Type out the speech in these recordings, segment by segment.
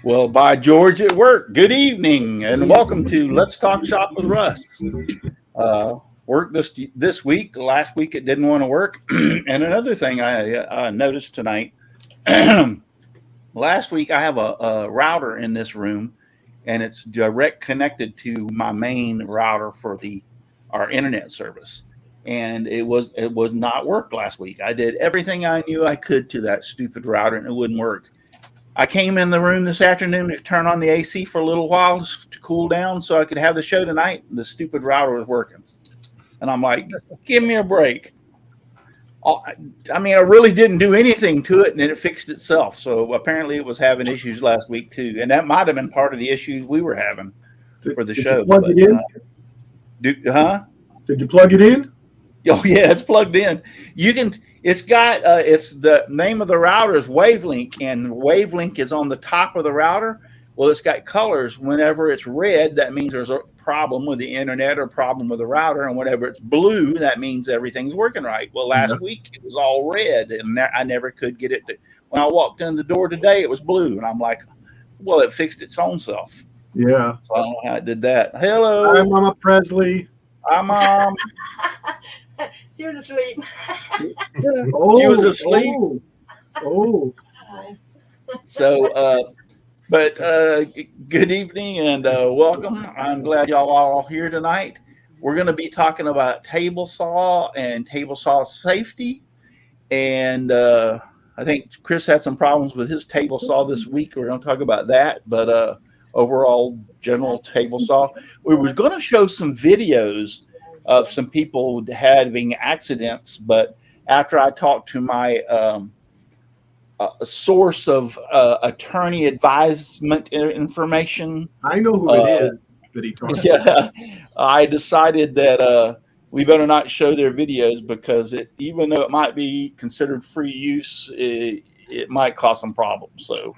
Well, by George at work, good evening and welcome to Let's Talk Shop with Russ. Work this week. Last week it didn't want to work. And another thing I noticed tonight, last week I have a router in this room and it's direct connected to my main router for our internet service. And it was not work last week. I did everything I knew I could to that stupid router and it wouldn't work. I came in the room this afternoon to turn on the AC for a little while to cool down so I could have the show tonight. The stupid router was working. And I'm like, give me a break. I mean, I really didn't do anything to it and it fixed itself. So apparently it was having issues last week too. And that might have been part of the issues we were having for the show. Did you plug it in? Did you plug it in? Oh yeah, it's plugged in. You can. It's got. It's the name of the router is Wavelink, and Wavelink is on the top of the router. Well, it's got colors. Whenever it's red, that means there's a problem with the internet or a problem with the router, and whenever it's blue, that means everything's working right. Well, last week it was all red, and I never could get it to. When I walked in the door today, it was blue, and I'm like, well, it fixed its own self. Yeah. So I don't know how it did that. Hello. Hi, Mama Presley. Hi, Mom. She was asleep. She was asleep. Oh. So, but good evening and welcome. I'm glad y'all are all here tonight. We're going to be talking about table saw and table saw safety. And I think Chris had some problems with his table saw this week. We're going to talk about that. But overall, general table saw. We were going to show some videos of some people having accidents, but after I talked to my source of attorney advisement information, I know who it is that he talked about. I decided that we better not show their videos because even though it might be considered free use, it might cause some problems. So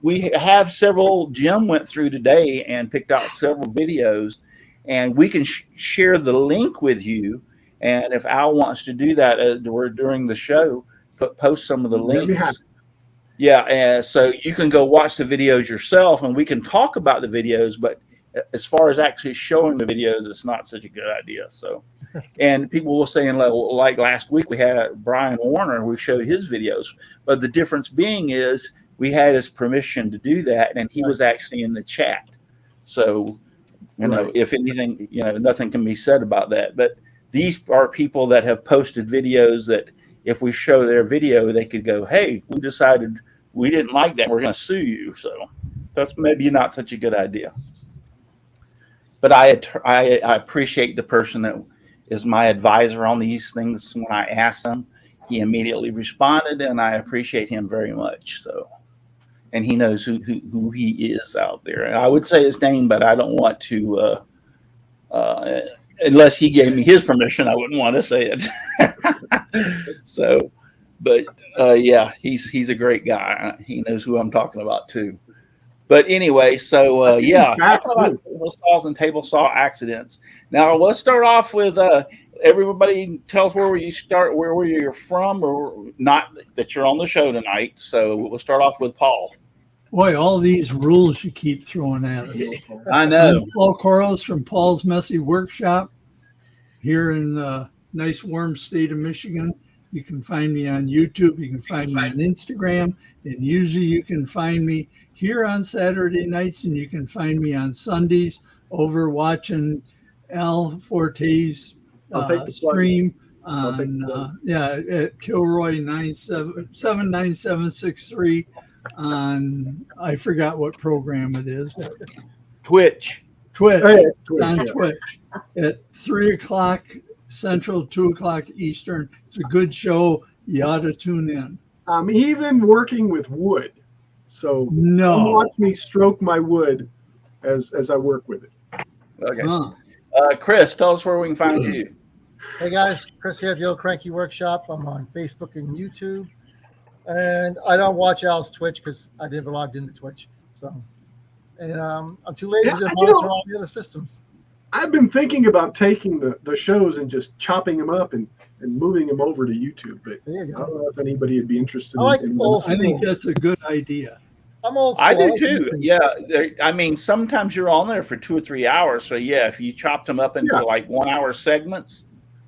we have several. Jim went through today and picked out several videos. And we can share the link with you. And if Al wants to do that during the show, post some of the links. Yeah, and so you can go watch the videos yourself, and we can talk about the videos. But as far as actually showing the videos, it's not such a good idea. So, and people were saying, like last week, we had Brian Warner, we showed his videos. But the difference being is we had his permission to do that, and he was actually in the chat. So, if anything, nothing can be said about that. But these are people that have posted videos that if we show their video, they could go, hey, we decided we didn't like that. We're going to sue you. So that's maybe not such a good idea. But I appreciate the person that is my advisor on these things. When I asked him, he immediately responded, and I appreciate him very much. So. And he knows who he is out there. And I would say his name, but I don't want to, unless he gave me his permission, I wouldn't want to say it. So, but yeah, he's a great guy. He knows who I'm talking about too. But anyway, so yeah, talk about table saws and table saw accidents. Now let's start off with everybody tell us where you're from, or not that you're on the show tonight. So we'll start off with Paul. Boy, all these rules you keep throwing at us. I know. I'm Paul Coros from Paul's Messy Workshop here in the nice warm state of Michigan. You can find me on YouTube. You can find me on Instagram. And usually you can find me here on Saturday nights, and you can find me on Sundays over watching Al Forte's stream on at Kilroy 79763 on, I forgot what program it is, but Twitch. It's on Twitch at 3 o'clock Central, 2 o'clock Eastern. It's a good show. You ought to tune in. I'm even working with wood, so watch me stroke my wood as I work with it. Okay. Chris, tell us where we can find you. Hey guys, Chris here at the Old Cranky Workshop. I'm on Facebook and YouTube, and I don't watch Al's Twitch because I never logged into Twitch. So, and I'm too lazy to monitor all the other systems. I've been thinking about taking the shows and just chopping them up and moving them over to YouTube. But I don't know if anybody would be interested. I think that's a good idea. I'm old school. I do like too. YouTube. Yeah. I mean, sometimes you're on there for 2 or 3 hours. So yeah, if you chopped them up into like 1 hour segments.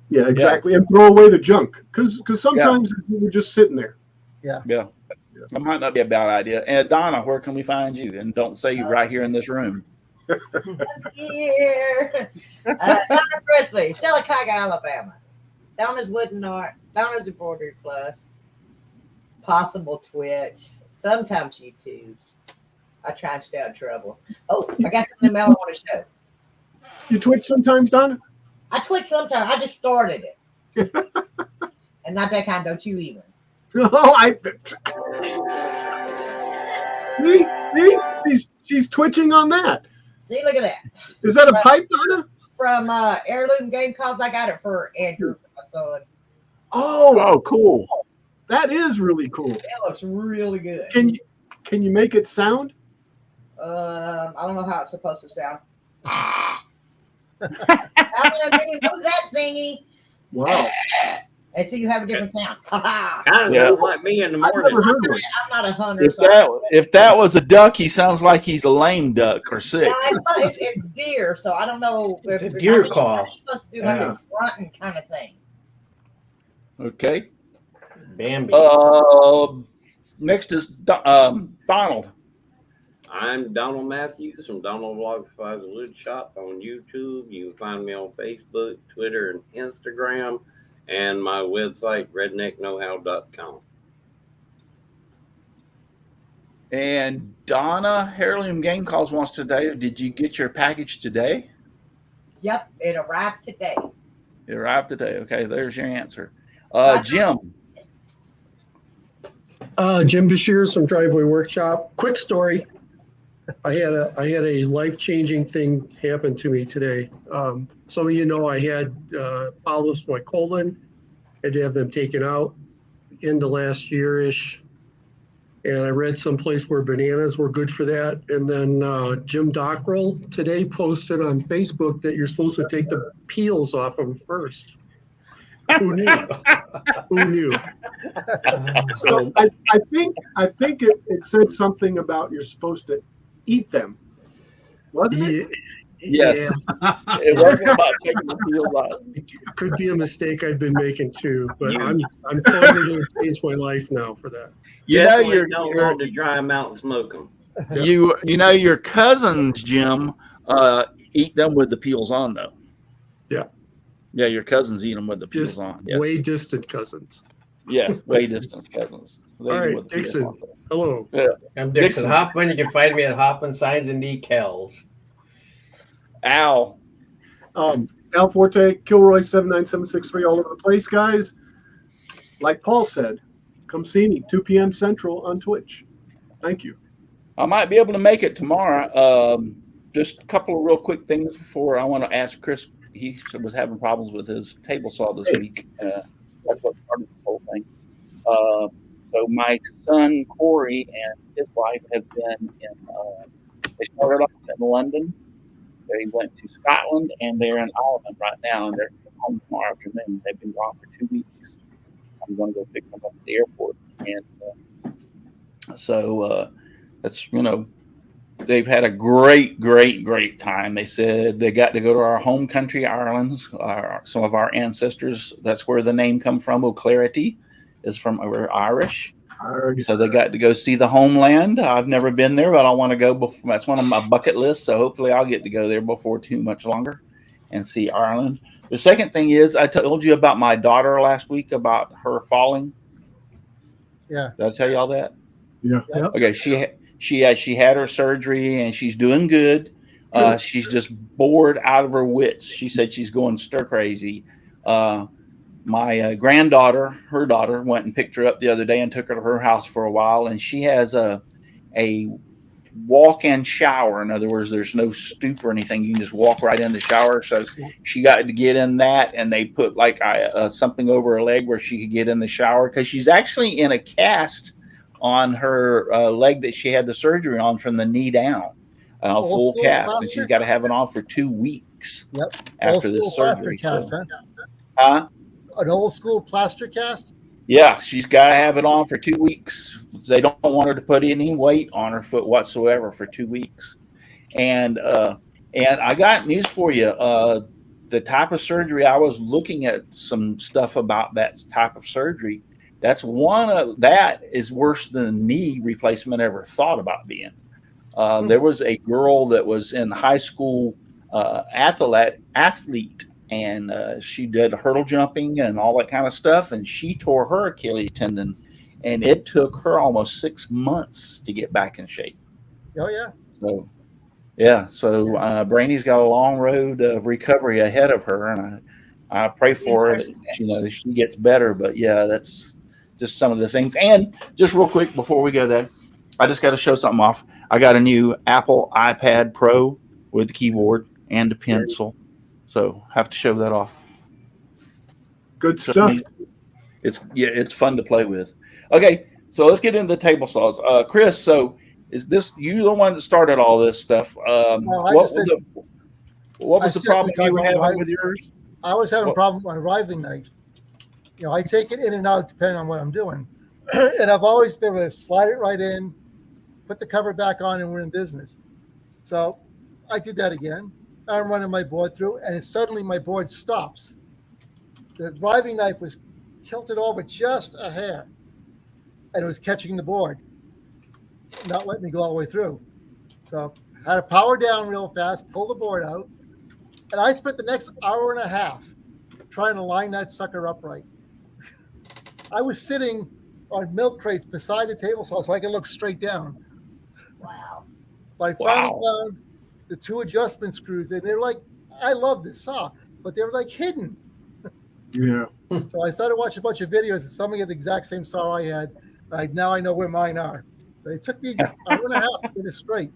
Yeah, exactly. And throw away the junk because sometimes you're just sitting there. Yeah. That might not be a bad idea. And Donna, where can we find you? And don't say you right here in this room. Here. Donna Presley, Silicaga, Alabama. Donna's Wooden Art. Donna's Embroidery Plus. Possible Twitch. Sometimes YouTube. I try and stay out of trouble. Oh, I got something in the mail I want to show. You Twitch sometimes, Donna? I Twitch sometimes. I just started it. And not that kind, don't you even. Oh, she's twitching on that. See, look at that. Is that a pipe, Donna? From Heirloom Game Calls. I got it for Andrew, my son. Oh, cool. That is really cool. It looks really good. Can you make it sound? I don't know how it's supposed to sound. I don't know who's that thingy. Wow. I see you have a different sound. Kind of sounds like me in the morning. I'm not a hunter. If that was a duck, he sounds like he's a lame duck or sick. Yeah, it's deer, so I don't know. It's a deer call. It's supposed to do like a grunting kind of thing. Okay. Bambi. Next is Donald. I'm Donald Matthews from Donald Vlogifies Wood Shop on YouTube. You can find me on Facebook, Twitter, and Instagram, and my website, redneckknowhow.com. And Donna, Heirloom Game Calls wants today. Did you get your package today? Yep, it arrived today. It arrived today. Okay, there's your answer. Jim. Jim Bashir from Driveway Workshop. Quick story. I had a life-changing thing happen to me today. Some of you know I had polyps in my colon. Had to have them taken out in the last year-ish. And I read someplace where bananas were good for that. And then Jim Dockrell today posted on Facebook that you're supposed to take the peels off them first. Who knew? Who knew? So I think it said something about you're supposed to eat them. Wasn't it? Yes. It wasn't about taking the peels off. It could be a mistake I've been making too, but I'm totally going to change my life now for that. You know Definitely don't learn to dry them out and smoke them. You know your cousins, Jim, eat them with the peels on though. Yeah. Yeah, your cousins eat them with the peels Just on. Yes. way distant cousins. Yeah, way distant cousins. They All eat right, with the peels Dixon. on. Hello. Yeah. I'm Dixon. Dixon Hoffman. You can find me at Hoffman Signs and Decals. Al. Al Forte, Kilroy 79763, all over the place, guys. Like Paul said, come see me, 2 p.m. Central on Twitch. Thank you. I might be able to make it tomorrow. Just a couple of real quick things before I want to ask Chris. He was having problems with his table saw this week. That's what started this whole thing. So my son Corey and his wife have been they started off in London. They went to Scotland and they're in Ireland right now, and they're home tomorrow afternoon. They've been gone for 2 weeks. I'm going to go pick them up at the airport, and so that's they've had a great time. They said they got to go to our home country, Ireland. Some of our ancestors, that's where the name come from. O'Clarity is from we're Irish. So they got to go see the homeland. I've never been there, but I want to go. That's one of my bucket lists. So hopefully I'll get to go there before too much longer and see Ireland. The second thing is I told you about my daughter last week about her falling. Yeah. Did I tell you all that? Yeah. Yep. Okay. She had her surgery and she's doing good. She's just bored out of her wits. She said she's going stir crazy. My granddaughter, her daughter, went and picked her up the other day and took her to her house for a while. And she has a walk-in shower. In other words, there's no stoop or anything. You can just walk right in the shower. So she got to get in that, and they put like something over her leg where she could get in the shower because she's actually in a cast on her leg that she had the surgery on from the knee down, full cast, and she's got to have it on for 2 weeks after this surgery. Cast, huh? An old school plaster cast? Yeah, she's got to have it on for 2 weeks. They don't want her to put any weight on her foot whatsoever for 2 weeks. And I got news for you. The type of surgery, I was looking at some stuff about that type of surgery. That's that is worse than knee replacement ever thought about being. There was a girl that was in high school athlete, and she did hurdle jumping and all that kind of stuff, and she tore her Achilles tendon, and it took her almost 6 months to get back in shape. Oh yeah. So yeah, so Brainy's got a long road of recovery ahead of her, and I pray for her that she gets better. But yeah, that's just some of the things. And just real quick before we go there, I just got to show something off. I got a new Apple iPad Pro with the keyboard and a pencil, so have to show that off. Good stuff. It's fun to play with. Okay, so let's get into the table saws. Chris, so is this you the one that started all this stuff? What was the problem you were having with yours? I was having a problem with my riving knife. You know, I take it in and out depending on what I'm doing. And I've always been able to slide it right in, put the cover back on, and we're in business. So I did that again. I'm running my board through, and suddenly my board stops. The riving knife was tilted over just a hair, and it was catching the board, not letting me go all the way through. So I had to power down real fast, pull the board out, and I spent the next hour and a half trying to line that sucker upright. I was sitting on milk crates beside the table saw so I could look straight down. Wow. But I finally found the 2 adjustment screws, and they're like, I love this saw, but they were like hidden. Yeah. So I started watching a bunch of videos, and somebody had the exact same saw I had. Now I know where mine are. So it took me an hour and a half to get it straight.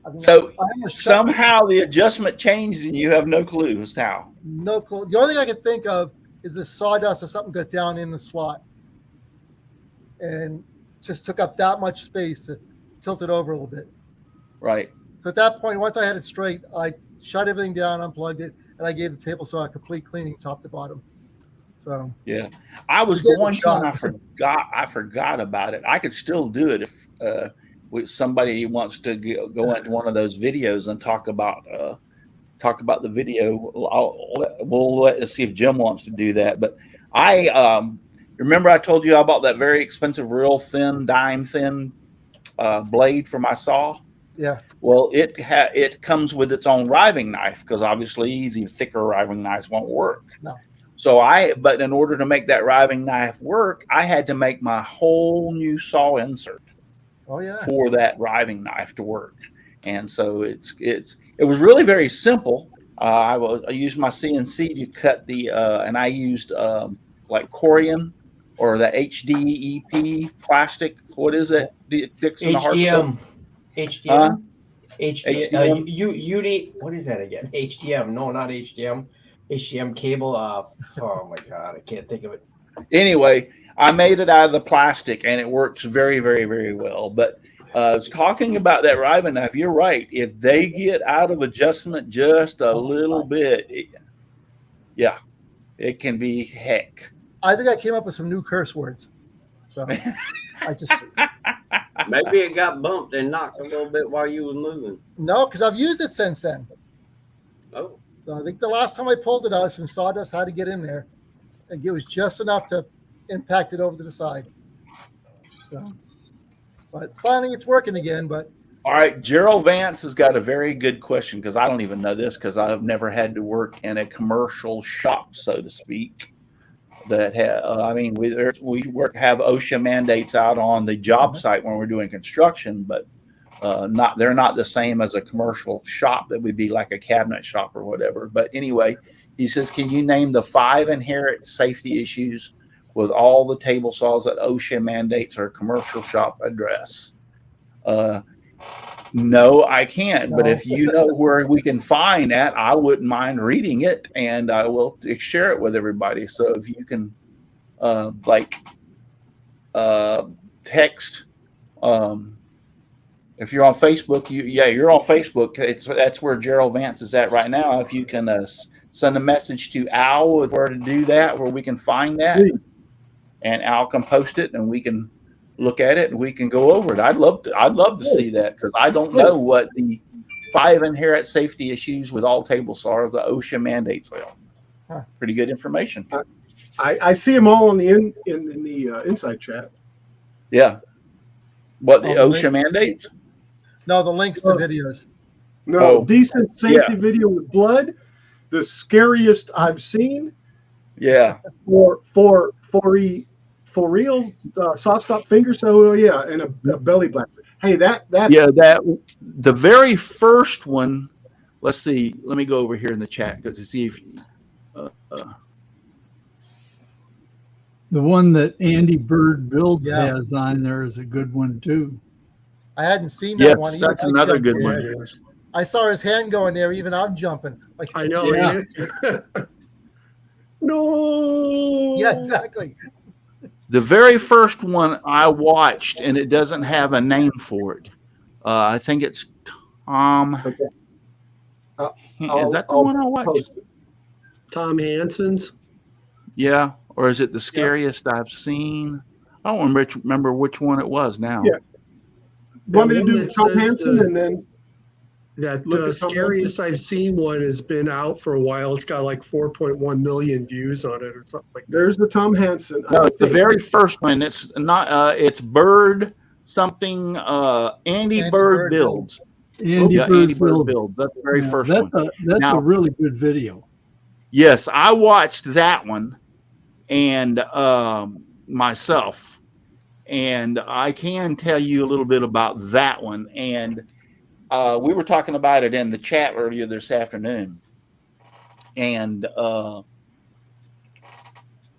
I mean, so somehow the adjustment changed, and you have no clue as to how. No clue. The only thing I can think of is the sawdust or something got down in the slot, and just took up that much space to tilt it over a little bit. Right. So at that point, once I had it straight, I shut everything down, unplugged it, and I gave the table saw a complete cleaning top to bottom. So yeah, I was going to, and I forgot about it. I could still do it if somebody wants to go into one of those videos and talk about the video. Let's see if Jim wants to do that. But I remember I told you I bought that very expensive, real thin, dime thin blade for my saw. Yeah. Well, it comes with its own riving knife, because obviously the thicker riving knives won't work. No. But in order to make that riving knife work, I had to make my whole new saw insert. Oh yeah. For that riving knife to work, and so it was really very simple. I used my CNC to cut and I used like Corian or the HDEP plastic. What is it? HDM. HDM. HDM. You need, what is that again? HDM. No, not HDM. HDM cable. Oh my God, I can't think of it. Anyway, I made it out of the plastic, and it works very, very, very well. But talking about that riving knife, you're right. If they get out of adjustment just a little bit, it can be heck. I think I came up with some new curse words. So I just maybe it got bumped and knocked a little bit while you was moving. No, because I've used it since then. Oh. So I think the last time I pulled it out, some sawdust had to get in there, and it was just enough to impact it over to the side. So, but finally it's working again. But all right, Gerald Vance has got a very good question, because I don't even know this, because I've never had to work in a commercial shop, so to speak. That we have OSHA mandates out on the job site when we're doing construction, but they're not the same as a commercial shop that would be like a cabinet shop or whatever. But anyway, he says, can you name the 5 inherent safety issues with all the table saws that OSHA mandates or commercial shop address? No, I can't. No. But if you know where we can find that, I wouldn't mind reading it, and I will share it with everybody. So if you can, text. If you're on Facebook, you're on Facebook. That's where Gerald Vance is at right now. If you can send a message to Al with where to do that, where we can find that. and Al can post it, and we can look at it, and we can go over it. I'd love to see that, because I don't know what the 5 inherent safety issues with all table saws the OSHA mandates are. Pretty good information. I see them all on the in the inside chat. Yeah. What, the Oh, OSHA mandates? No, the links to videos. No, Oh, decent safety video with blood, the scariest I've seen. Yeah. For real, soft stop finger. So yeah, and a belly black. Hey, that's the very first one. Let's see. Let me go over here in the chat to see if The one that Andy Bird Builds Yeah. has on there is a good one too. I hadn't seen that yes, one. Even that's I another jumped. good Yeah, one. it is. I saw his hand going there. Even I'm jumping. Like, I know. Yeah. Ain't it? No. yeah, exactly. The very first one I watched, and it doesn't have a name for it. I think it's Tom. Okay. Is that the one I watched? post it. Tom Hansen's. Yeah, or is it the scariest I've seen? I don't remember which one it was now. Yeah. Want me to one do that Tom says Hansen and then That Look at Tom scariest I've seen one has been out for a while. It's got like 4.1 million views on it or something like that. there's the Tom Hansen. No, I it's the think. very first one. It's not. It's Bird something. Andy Bird Bird builds. Andy Yeah, Bird Andy Bird Builds. builds. That's the very Yeah, first that's one. That's Now- a really good video. Yes, I watched that one, and myself, and I can tell you a little bit about that one. And we were talking about it in the chat earlier this afternoon, and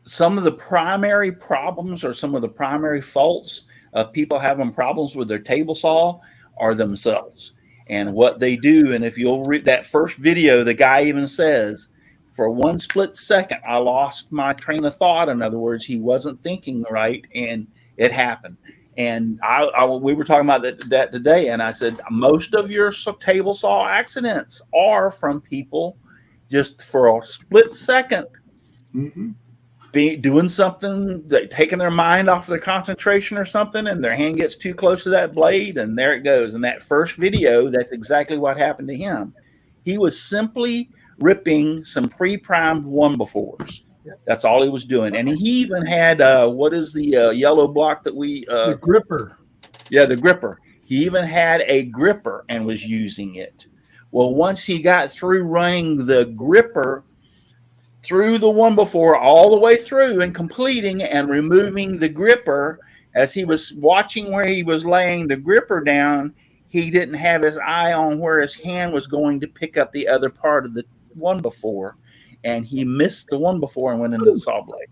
some of the primary problems or some of the primary faults of people having problems with their table saw are themselves and what they do. And if you'll read that first video, the guy even says, for one split second, I lost my train of thought. In other words, he wasn't thinking right, and it happened. And we were talking about that today, and I said, most of your table saw accidents are from people just for a split second doing something, taking their mind off their concentration or something, and their hand gets too close to that blade, and there it goes. In that first video, that's exactly what happened to him. He was simply ripping some pre-primed 1x4s. That's all he was doing. And he even had what is the yellow block that we The gripper. yeah, the gripper. He even had a gripper and was using it. Well, once he got through running the gripper through the 1x4 all the way through and completing and removing the gripper, as he was watching where he was laying the gripper down, he didn't have his eye on where his hand was going to pick up the other part of the 1x4, and he missed the 1x4 and went into the saw blade.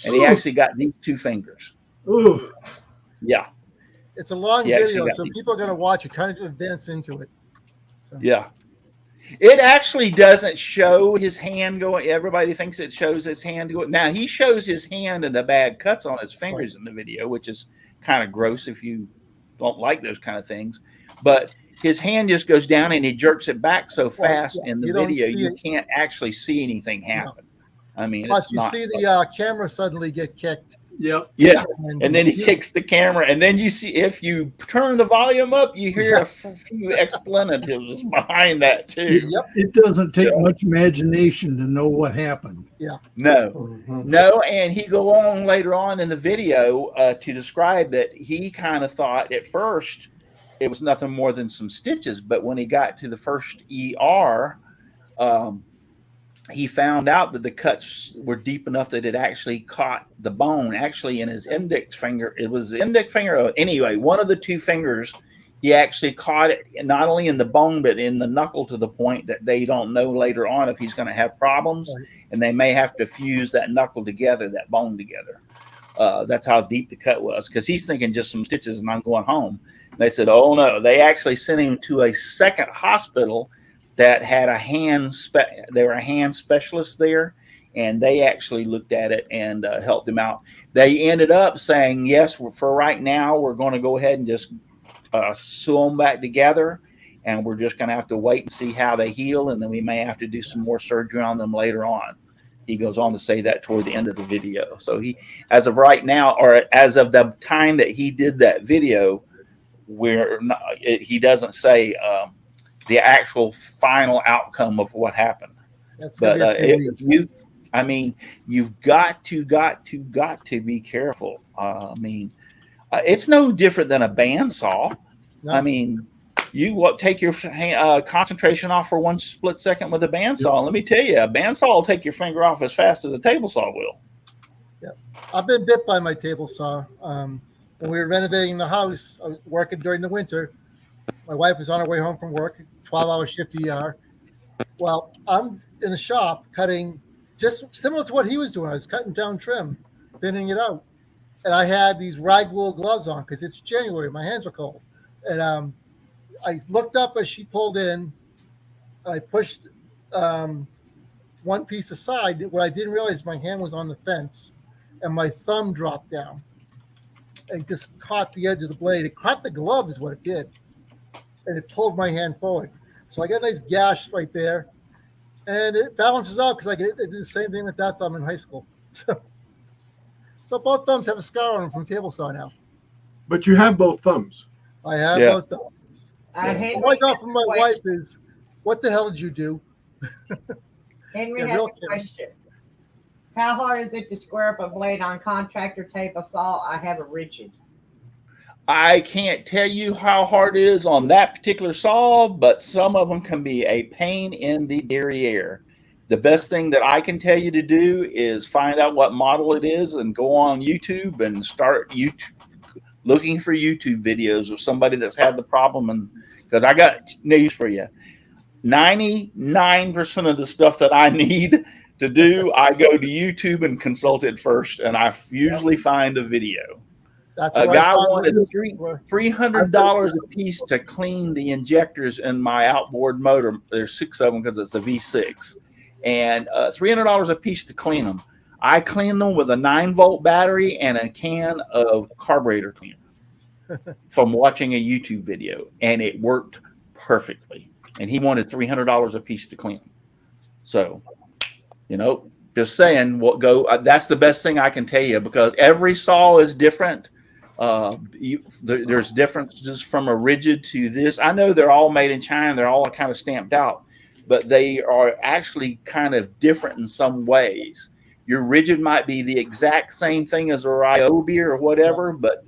And he actually got these two fingers. Ooh. Yeah. It's a long He actually video, got so these. people are going to watch it, kind of advance into it. So, Yeah. It actually doesn't show his hand going. Everybody thinks it shows his hand going. Now, he shows his hand and the bad cuts on his fingers in the video, which is kind of gross if you don't like those kind of things. But his hand just goes down and he jerks it back so fast in the You don't video, see you it. can't actually see anything happen. I mean, Plus, it's you not. see the camera suddenly get kicked. Yep. Yeah. And then he kicks the camera, and then you see, if you turn the volume up, you hear a few expletives behind that too. Yep. It doesn't take much imagination to know what happened. No, and he go on later on in the video to describe that he kind of thought at first it was nothing more than some stitches, but when he got to the first ER, he found out that the cuts were deep enough that it actually caught the bone. Actually, in his index finger, it was the index finger. Anyway, one of the two fingers, he actually caught it not only in the bone but in the knuckle, to the point that they don't know later on if he's going to have problems, and they may have to fuse that knuckle together, that bone together. That's how deep the cut was, because he's thinking just some stitches and I'm going home. They said, oh no, they actually sent him to a second hospital that had a hand they were a hand specialist there, and they actually looked at it and helped him out. They ended up saying, yes, for right now, we're going to go ahead and just sew them back together, and we're just going to have to wait and see how they heal, and then we may have to do some more surgery on them later on. He goes on to say that toward the end of the video. So he, as of right now, or as of the time that he did that video, he doesn't say the actual final outcome of what happened. That's But gonna be a few weeks. I mean, you've got to be careful. I mean, it's no different than a bandsaw. No. I mean, you take your concentration off for one split second with a bandsaw. And let me tell you, a bandsaw will take your finger off as fast as a table saw will. Yeah, I've been bit by my table saw. When we were renovating the house, I was working during the winter. My wife was on her way home from work, 12-hour shift ER. Well, I'm in the shop cutting, just similar to what he was doing. I was cutting down trim, thinning it out. And I had these rag wool gloves on because it's January. My hands were cold. And I looked up as she pulled in. I pushed one piece aside. What I didn't realize, my hand was on the fence and my thumb dropped down and just caught the edge of the blade. It caught the glove is what it did. And it pulled my hand forward. So I got a nice gash right there. And it balances out because I did the same thing with that thumb in high school. So both thumbs have a scar on them from table saw now. But you have both thumbs. I have Yeah. both thumbs. Henry, What I got from my question. wife is, what the hell did you do? Henry Yeah, has real a quick. question. How hard is it to square up a blade on contractor table saw? I have a rigid. I can't tell you how hard it is on that particular saw, but some of them can be a pain in the derriere. The best thing that I can tell you to do is find out what model it is and go on YouTube and start looking for YouTube videos of somebody that's had the problem. And because I got news for you, 99% of the stuff that I need to do, I go to YouTube and consult it first, and I usually find a video. That's A what I guy found wanted with- $300 a piece to clean the injectors in my outboard motor. There's 6 of them because it's a V6, and $300 a piece to clean them. I cleaned them with a 9-volt battery and a can of carburetor cleaner from watching a YouTube video, and it worked perfectly. And he wanted $300 a piece to clean them. So, just saying, that's the best thing I can tell you, because every saw is different. There's differences from a rigid to this. I know they're all made in China. They're all kind of stamped out, but they are actually kind of different in some ways. Your rigid might be the exact same thing as a Ryobi or whatever, but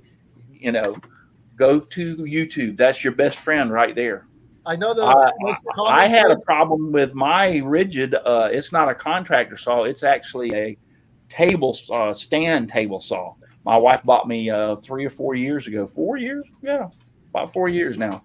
go to YouTube. That's your best friend right there. I know the most common I had a place- problem with my rigid. It's not a contractor saw. It's actually a stand table saw. My wife bought me 3 or 4 years ago. 4 years? Yeah, about 4 years now,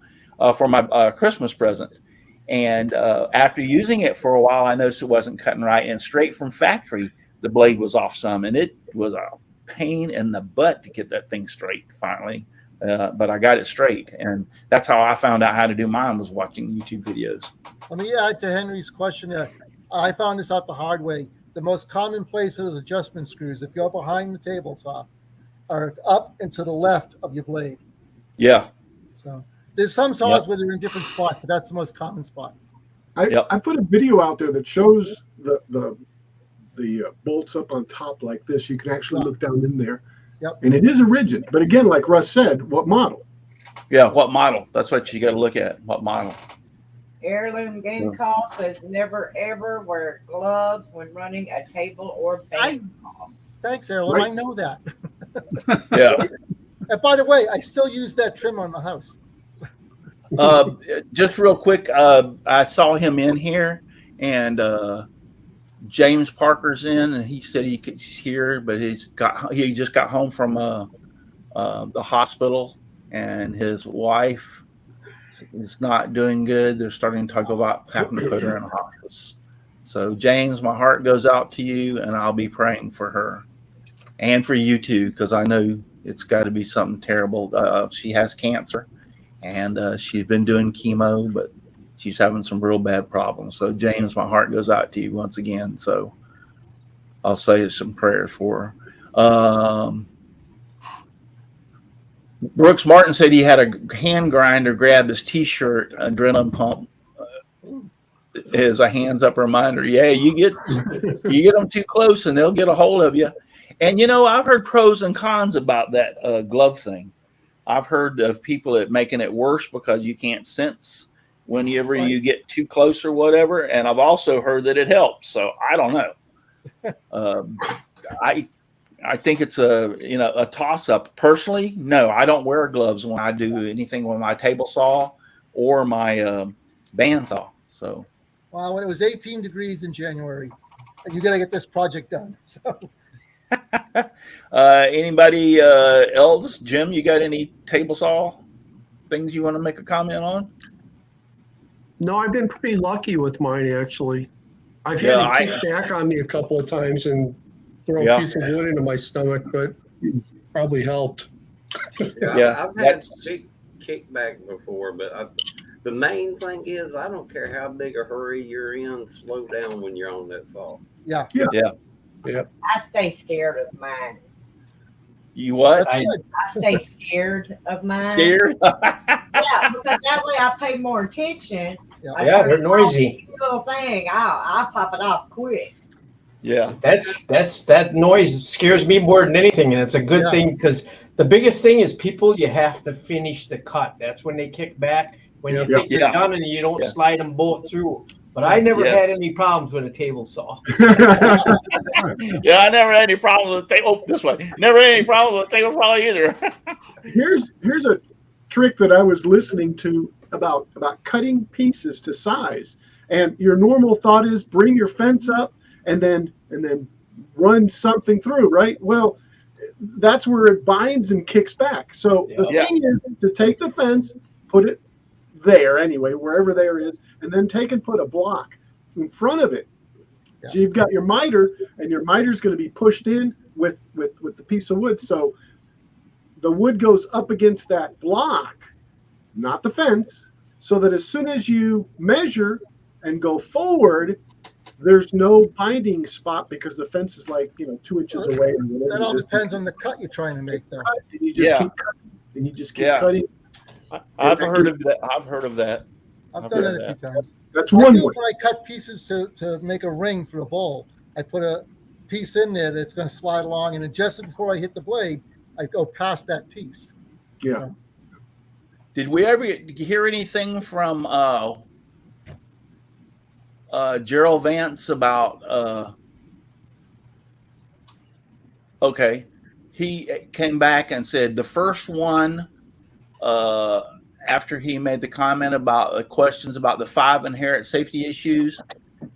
for my Christmas present. And after using it for a while, I noticed it wasn't cutting right. And straight from factory, the blade was off some. And it was a pain in the butt to get that thing straight finally. But I got it straight, and that's how I found out how to do mine, was watching YouTube videos. Let me add to Henry's question. I found this out the hard way. The most common place for those adjustment screws, if you're behind the table saw, are up and to the left of your blade. Yeah. So there's some saws where they're in different spots, but that's the most common spot. I put a video out there that shows the bolts up on top like this. You can actually look down in there. Yep. And it is a rigid, but again, like Russ said, what model? Yeah, what model? That's what you got to look at. What model? Heirloom Game Call says never ever wear gloves when running a table or band saw. Thanks, Errol. Right. I know that. Yeah. And by the way, I still use that trim on the house. Just real quick, I saw him in here, and James Parker's in, and he said he's here, but he just got home from the hospital, and his wife is not doing good. They're starting to talk about having to put her in a hospice. So, James, my heart goes out to you, and I'll be praying for her and for you too, because I know it's got to be something terrible. She has cancer, and she's been doing chemo, but she's having some real bad problems. So, James, my heart goes out to you once again. So I'll say some prayers for her. Brooks Martin said he had a hand grinder grab his T-shirt adrenaline pump. is a hands up reminder. Yeah, you get them too close and they'll get a hold of you. And I've heard pros and cons about that glove thing. I've heard of people that making it worse because you can't sense whenever you get too close or whatever. And I've also heard that it helps. So I don't know. I think it's a toss up. Personally, no, I don't wear gloves when I do anything with my table saw or my bandsaw. So, well, when it was 18 degrees in January, you got to get this project done. So, anybody else? Jim, you got any table saw things you want to make a comment on? No, I've been pretty lucky with mine, actually. I've had it kick back on me a couple of times and throw a piece of wood into my stomach, but probably helped. I've had kickback before, but the main thing is I don't care how big a hurry you're in, slow down when you're on that saw. Yeah. I stay scared of mine. You what? I stay scared of mine. Scared? Yeah, because that way I pay more attention. Yeah, they're noisy. Little thing, I'll pop it off quick. Yeah, that noise scares me more than anything, and it's a good thing because the biggest thing is people. You have to finish the cut. That's when they kick back. When you think you're done, and you don't slide them both through. But I never had any problems with a table saw. Yeah, I never had any problems with table. This way, never had any problems with table saw either. Here's a trick that I was listening to about cutting pieces to size. And your normal thought is bring your fence up and then run something through, right? Well, that's where it binds and kicks back. So the thing is to take the fence, put it there anyway, wherever there is, and then take and put a block in front of it. So you've got your miter, and your miter is going to be pushed in with the piece of wood. So the wood goes up against that block, not the fence, so that as soon as you measure and go forward, there's no binding spot because the fence is like 2 inches away. That all depends on the cut you're trying to make, though. And you just keep cutting, and you just keep cutting. I've heard of that. I've done it a few times. That's one way. When I cut pieces to make a ring for a bowl, I put a piece in there that's going to slide along, and then just before I hit the blade, I go past that piece. Yeah. So, did we ever hear anything from Gerald Vance about? Okay, he came back and said the first one. After he made the comment about questions about the 5 inherent safety issues,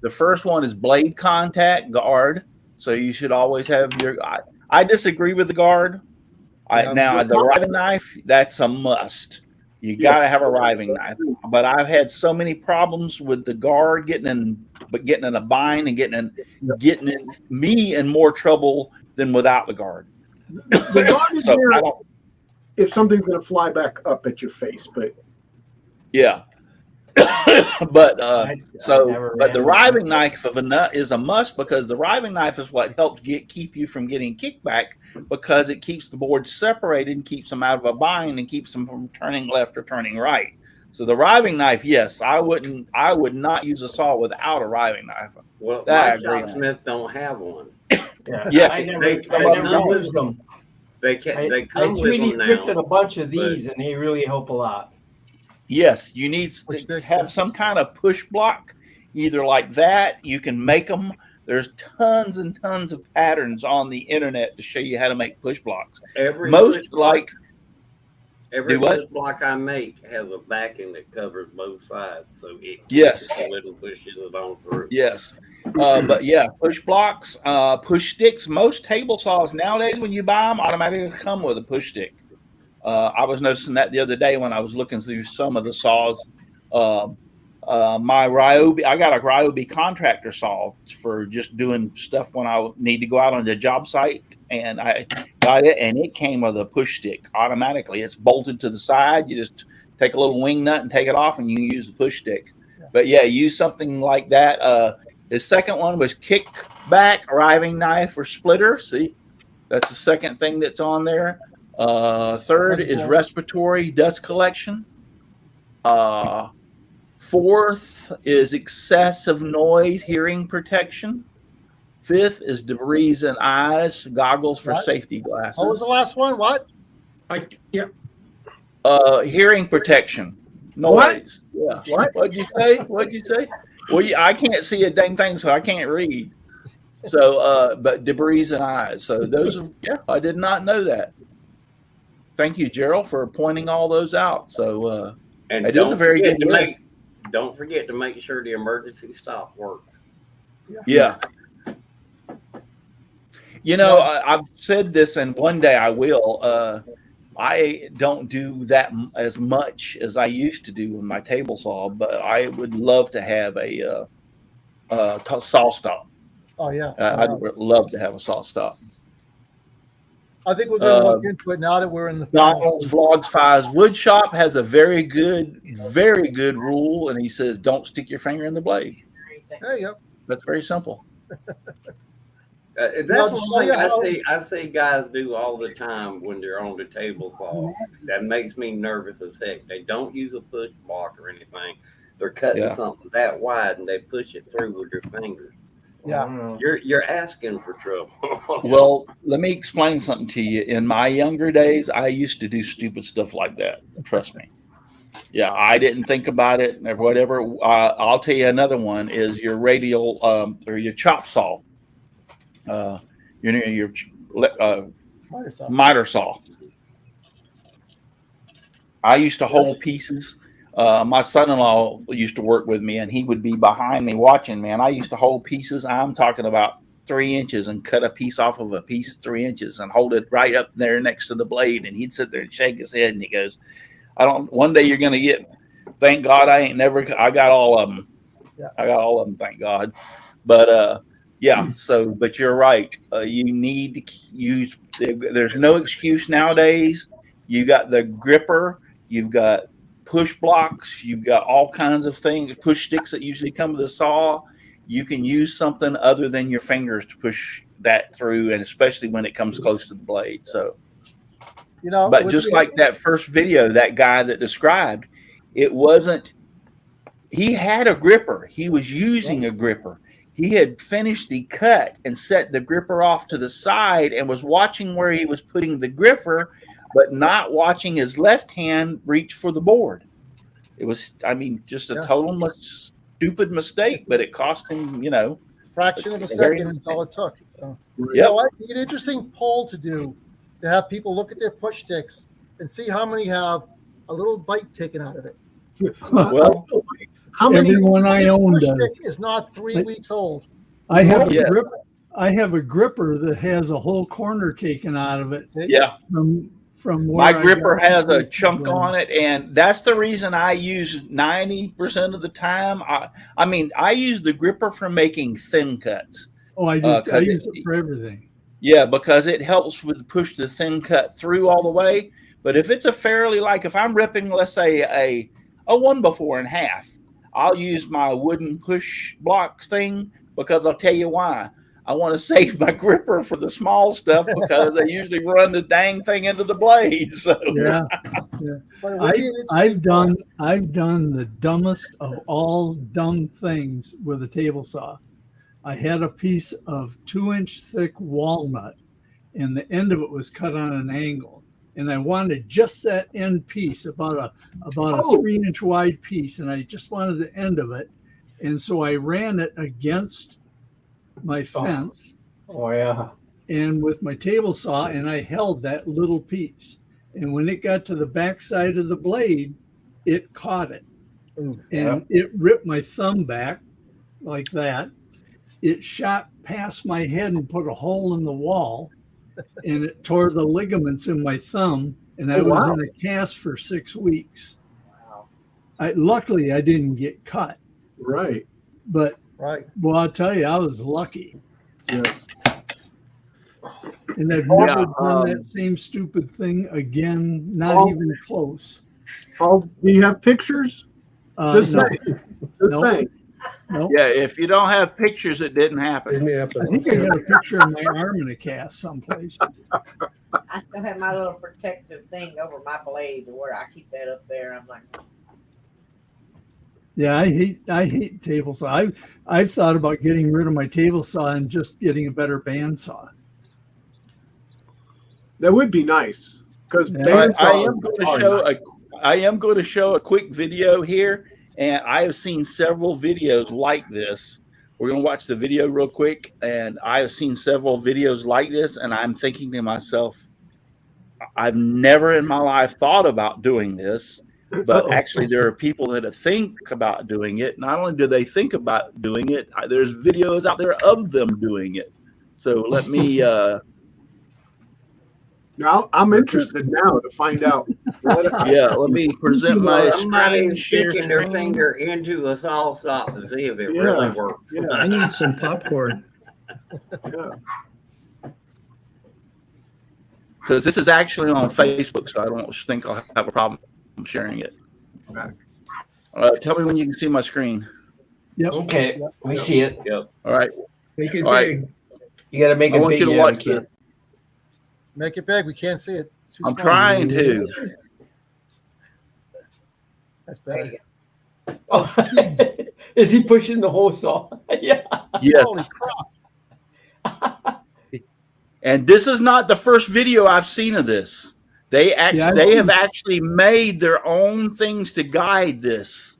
the first one is blade contact guard. So you should always have your. I disagree with the guard. Now the riving knife, that's a must. You got to have a riving knife. But I've had so many problems with the guard getting in a bind and getting in me in more trouble than without the guard. The guard is there if something's going to fly back up at your face, but but the riving knife of a nut is a must because the riving knife is what helps keep you from getting kickback because it keeps the board separated and keeps them out of a bind and keeps them from turning left or turning right. So the riving knife, yes, I would not use a saw without a riving knife. Well, my shopsmith don't have one. I never used them. They come I with them 3D now. printed a bunch of these, and they really help a lot. Yes, you need to have some kind of push block, either like that. You can make them. There's tons and tons of patterns on the internet to show you how to make push blocks. Every push block I make has a backing that covers both sides, so it pushes it on through. Yes. But yeah, push blocks, push sticks. Most table saws nowadays, when you buy them, automatically come with a push stick. I was noticing that the other day when I was looking through some of the saws. My Ryobi, I got a Ryobi contractor saw for just doing stuff when I need to go out on the job site, and I got it, and it came with a push stick automatically. It's bolted to the side. You just take a little wing nut and take it off, and you use the push stick. But yeah, use something like that. The second one was kickback, riving knife, or splitter. See, that's the second thing that's on there. Third is respiratory dust collection. 4 Fourth is excessive noise, hearing protection. Fifth is debris in eyes, goggles for safety glasses. What was the last one? What? Hearing protection, noise. Yeah. What? What'd you say? What'd you say? Well, I can't see a dang thing, so I can't read. So, but debris in eyes. So those are, I did not know that. Thank you, Gerald, for pointing all those out. So, And it is a very good list. Don't forget to make sure the emergency stop works. Yeah. You know, I've said this, and one day I will. I don't do that as much as I used to do with my table saw, but I would love to have a saw stop. Oh yeah, I'd love to have a saw stop. I think we're going to look into it now that we're in the Donald's Vlogs Fives Wood Shop has a very good rule, and he says, "Don't stick your finger in the blade." There you go. That's very simple. That's one thing I see guys do all the time when they're on the table saw. That makes me nervous as heck. They don't use a push block or anything. They're cutting something that wide and they push it through with their fingers. Yeah, you're asking for trouble. Well, let me explain something to you. In my younger days, I used to do stupid stuff like that. Trust me. Yeah, I didn't think about it or whatever. I'll tell you another one is your radial or your chop saw. Your miter saw. I used to hold pieces. My son-in-law used to work with me, and he would be behind me watching me. And I used to hold pieces. I'm talking about 3 inches, and cut a piece off of a piece 3 inches and hold it right up there next to the blade. And he'd sit there and shake his head, and he goes, one day you're going to get, thank God I got all of them. Yeah. I got all of them, thank God. But, but you're right. You need to use, there's no excuse nowadays. You got the gripper, you've got push blocks, you've got all kinds of things, push sticks that usually come with a saw. You can use something other than your fingers to push that through, and especially when it comes close to the blade. So, but just like that first video, that guy that described, it wasn't, he had a gripper. He was using a gripper. He had finished the cut and set the gripper off to the side and was watching where he was putting the gripper, but not watching his left hand reach for the board. It was, just a total stupid mistake, but it cost him, fraction of a second is all it took. So, what? An interesting poll to do, to have people look at their push sticks and see how many have a little bite taken out of it. Well, how many? Everyone I own push does. stick is not 3 weeks old. I have a gripper. I have a gripper that has a whole corner taken out of it. Yeah. From my gripper has a chunk on it, and that's the reason I use 90% of the time. I use the gripper for making thin cuts. Oh, I do. I use it for everything. Yeah, because it helps with push the thin cut through all the way. But if it's a fairly, like if I'm ripping, let's say a 1x4 in half, I'll use my wooden push blocks thing, because I'll tell you why. I want to save my gripper for the small stuff, because they usually run the dang thing into the blade. So I've done the dumbest of all dumb things with a table saw. I had a piece of 2-inch thick walnut, and the end of it was cut on an angle, and I wanted just that end piece, about a 3-inch wide piece, and I just wanted the end of it, and so I ran it against my fence. Oh yeah. And with my table saw, and I held that little piece. And when it got to the back side of the blade, it caught it. And it ripped my thumb back like that. It shot past my head and put a hole in the wall, and it tore the ligaments in my thumb. And I was in a cast for 6 weeks. Luckily, I didn't get cut. Right. But well, I'll tell you, I was lucky. Yes. And I've never done that same stupid thing again, not even close. Do you have pictures? Just saying. Just saying. No. Yeah, if you don't have pictures, it didn't happen. I think I got a picture of my arm in a cast someplace. I still have my little protective thing over my blade where I keep that up there. I'm like, Yeah, I hate table saw. I've thought about getting rid of my table saw and just getting a better bandsaw. That would be nice because Yeah. I am going to show a quick video here, and I have seen several videos like this. We're going to watch the video real quick, and I have seen several videos like this, and I'm thinking to myself, I've never in my life thought about doing this, but actually there are people that think about doing it. Not only do they think about doing it, there's videos out there of them doing it. So let me Now I'm interested now to find out. let me present my Somebody's screen sticking share their screen. finger into a saw stop to see if it Yeah. really works. Yeah. I need some popcorn. Yeah. Because this is actually on Facebook, so I don't think I'll have a problem sharing it. Tell me when you can see my screen. Okay, we see it. All right. Make it All right. big. You got to make I it want big. you to yeah, watch we this. can't. Make it big. We can't see it. It's too I'm small. trying to. That's There better. you go. Oh, is he pushing the whole saw? Yeah. Yes. Holy crap. And this is not the first video I've seen of this. They have actually made their own things to guide this.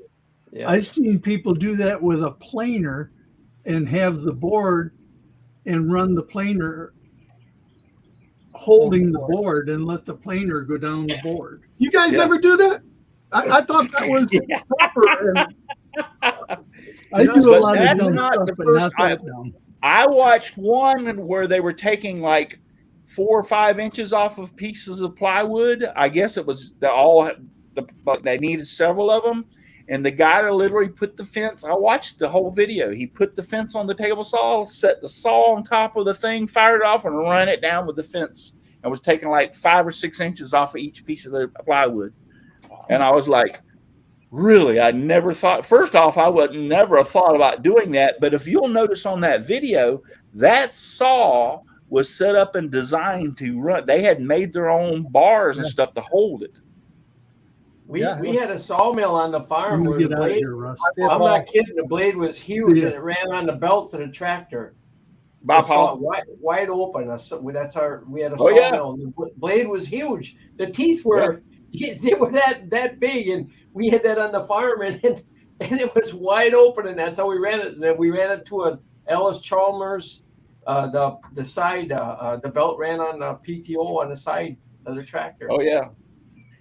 Yeah. I've seen people do that with a planer and have the board and run the planer holding the board and let the planer go down the board. You guys never do that? I thought that was proper. And, I But do a lot of that's dumb not stuff, the but first not that dumb. I watched one where they were taking like 4 or 5 inches off of pieces of plywood. I guess it was but they needed several of them. And the guy literally put the fence. I watched the whole video. He put the fence on the table saw, set the saw on top of the thing, fired it off, and ran it down with the fence. And was taking like 5 or 6 inches off of each piece of the plywood. And I was like, really? I never thought. First off, I would never have thought about doing that. But if you'll notice on that video, that saw was set up and designed to run. They had made their own bars and stuff to hold it. We had a sawmill on the farm I'm where gonna the get out of blade, here, Russ. I'm not kidding, the blade was huge Yeah. and it ran on the belts of the tractor. Bye, The saw Paul. wide open. We had a Oh, yeah. sawmill. The blade was huge. The teeth were they were that big, and we had that on the farm, and it was wide open, and that's how we ran it. And then we ran it to a Ellis Chalmers. The side the belt ran on the PTO on the side of the tractor. Oh yeah,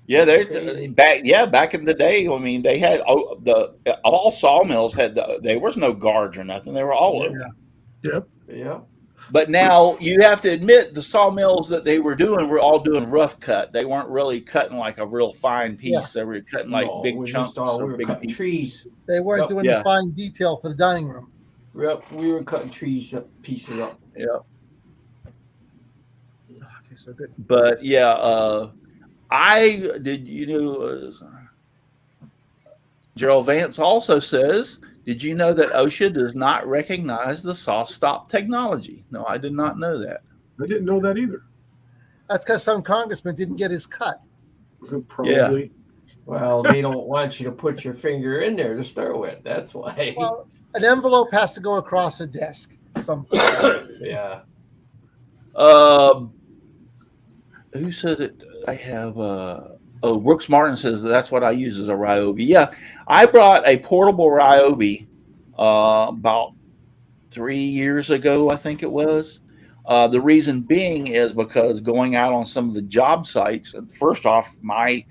yeah. There's back in the day. I mean, they had all sawmills had there was no guards or nothing. They were all open. Yep. Yeah. But now you have to admit the sawmills that they were doing were all doing rough cut. They weren't really cutting like a real fine piece. Yeah. They were cutting like big chunks we or were big cutting pieces. trees. They weren't doing the fine detail for the dining room. Yep, we were cutting trees up, pieces up. Yeah. Okay, so good. But yeah, Gerald Vance also says, did you know that OSHA does not recognize the saw stop technology? No, I did not know that. I didn't know that either. That's because some congressman didn't get his cut. Probably. Well, they don't want you to put your finger in there to start with. That's why. Well, an envelope has to go across a desk. Yeah. Who says it? I have Brooks Martin says that's what I use as a Ryobi. Yeah, I brought a portable Ryobi about 3 years ago, I think it was. The reason being is because going out on some of the job sites, first off, my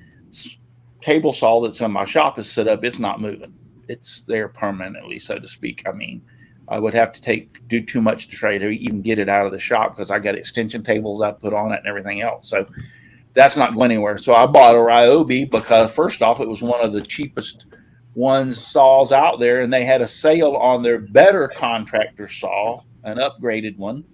table saw that's in my shop is set up. It's not moving. It's there permanently, so to speak. I mean, I would have to do too much to try to even get it out of the shop because I got extension tables I put on it and everything else. So that's not going anywhere. So I bought a Ryobi because first off, it was one of the cheapest saws out there, and they had a sale on their better contractor saw, an upgraded one,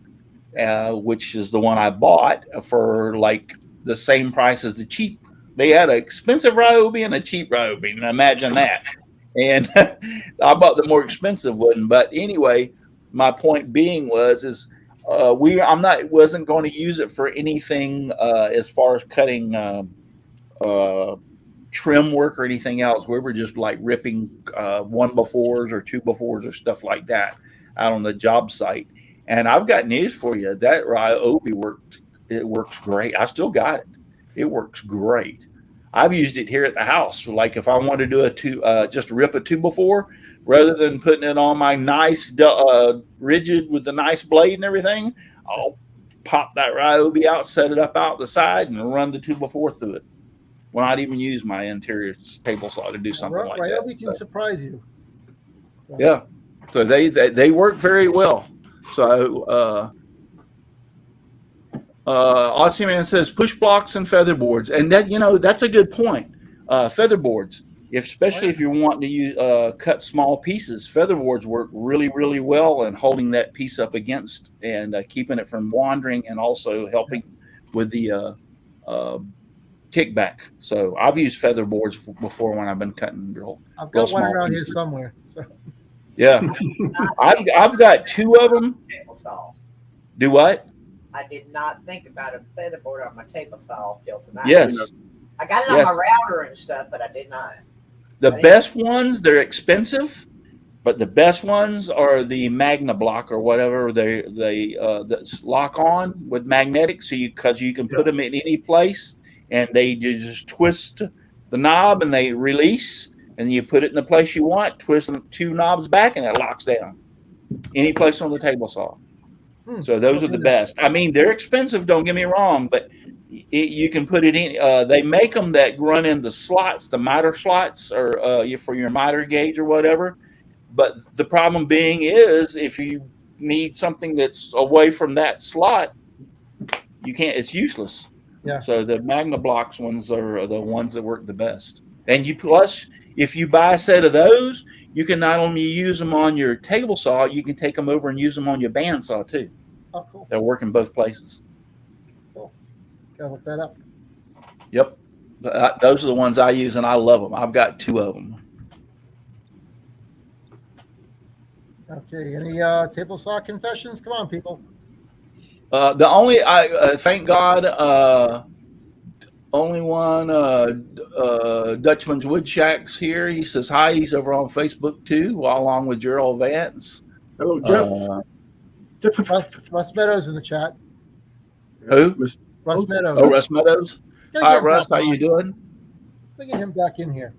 which is the one I bought for like the same price as the cheap. They had an expensive Ryobi and a cheap Ryobi, and imagine that. And I bought the more expensive one. But anyway, my point being wasn't going to use it for anything as far as cutting trim work or anything else. We were just like ripping 1x4s or 2x4s or stuff like that out on the job site. And I've got news for you. That Ryobi worked. It works great. I still got it. It works great. I've used it here at the house. Like if I want to do just rip a 2x4, rather than putting it on my nice rigid with the nice blade and everything, I'll pop that Ryobi out, set it up out the side, and run the 2x4 through it. Will not even use my interior table saw to do something like that. Ryobi can surprise you. So. Yeah, so they work very well. So Aussie Man says push blocks and featherboards, and that's a good point. Featherboards, especially if you're wanting to use cut small pieces, featherboards work really, really well in holding that piece up against and keeping it from wandering, and also helping with the kickback. So I've used featherboards before when I've been cutting real. I've got one around pieces here somewhere. So. Yeah, I've got 2 of them. Table saw. Do what? I did not think about a featherboard on my table saw till tonight. Yes. I got it on my router and stuff, but I did not. The best ones, they're expensive, but the best ones are the Magna Block or whatever they that's lock on with magnetic, so because you can put them in any place, and you just twist the knob and they release, and you put it in the place you want, twist them 2 knobs back, and it locks down any place on the table saw. So those are the best. I mean, they're expensive, don't get me wrong, but you can put it in. They make them that run in the slots, the miter slots, or for your miter gauge or whatever. But the problem being is, if you need something that's away from that slot, you can't. It's useless. Yeah. So the Magna Blocks ones are the ones that work the best. And plus, if you buy a set of those, you can not only use them on your table saw, you can take them over and use them on your bandsaw too. Oh, cool. They'll work in both places. Cool. Gotta look that up. Yep. Those are the ones I use, and I love them. I've got 2 of them. Okay. Any table saw confessions? Come on, people. The only thank God, only one Dutchman's Wood Shack's here. He says hi. He's over on Facebook too, along with Gerald Vance. Hello, Jeff. Russ Meadows in the chat. Who? Russ Meadows. Oh, Russ Meadows. Hi, Russ. How you doing? Let me get him back in here.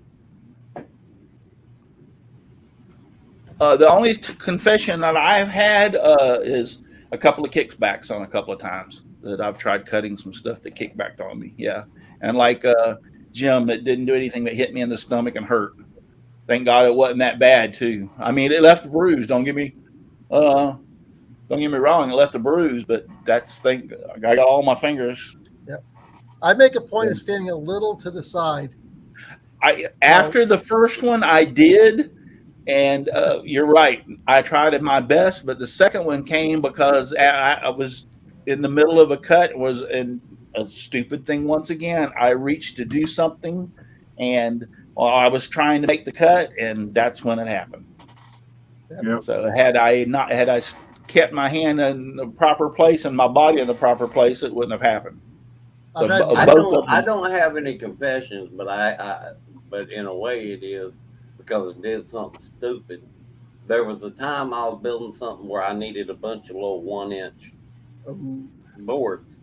The only confession that I've had is a couple of kickbacks on a couple of times that I've tried cutting some stuff that kickbacked on me. Yeah. And like Jim, it didn't do anything but hit me in the stomach and hurt. Thank God it wasn't that bad too. I mean, it left a bruise. Don't get me wrong. It left a bruise, but I got all my fingers. Yep. I make a point of standing a little to the side. After the first one, I did. And you're right. I tried my best, but the second one came because I was in the middle of a cut. Was in a stupid thing once again. I reached to do something, and I was trying to make the cut, and that's when it happened. Yep. So had I kept my hand in the proper place and my body in the proper place, it wouldn't have happened. So I don't have any confessions, but but in a way it is. Because it did something stupid. There was a time I was building something where I needed a bunch of little 1-inch boards.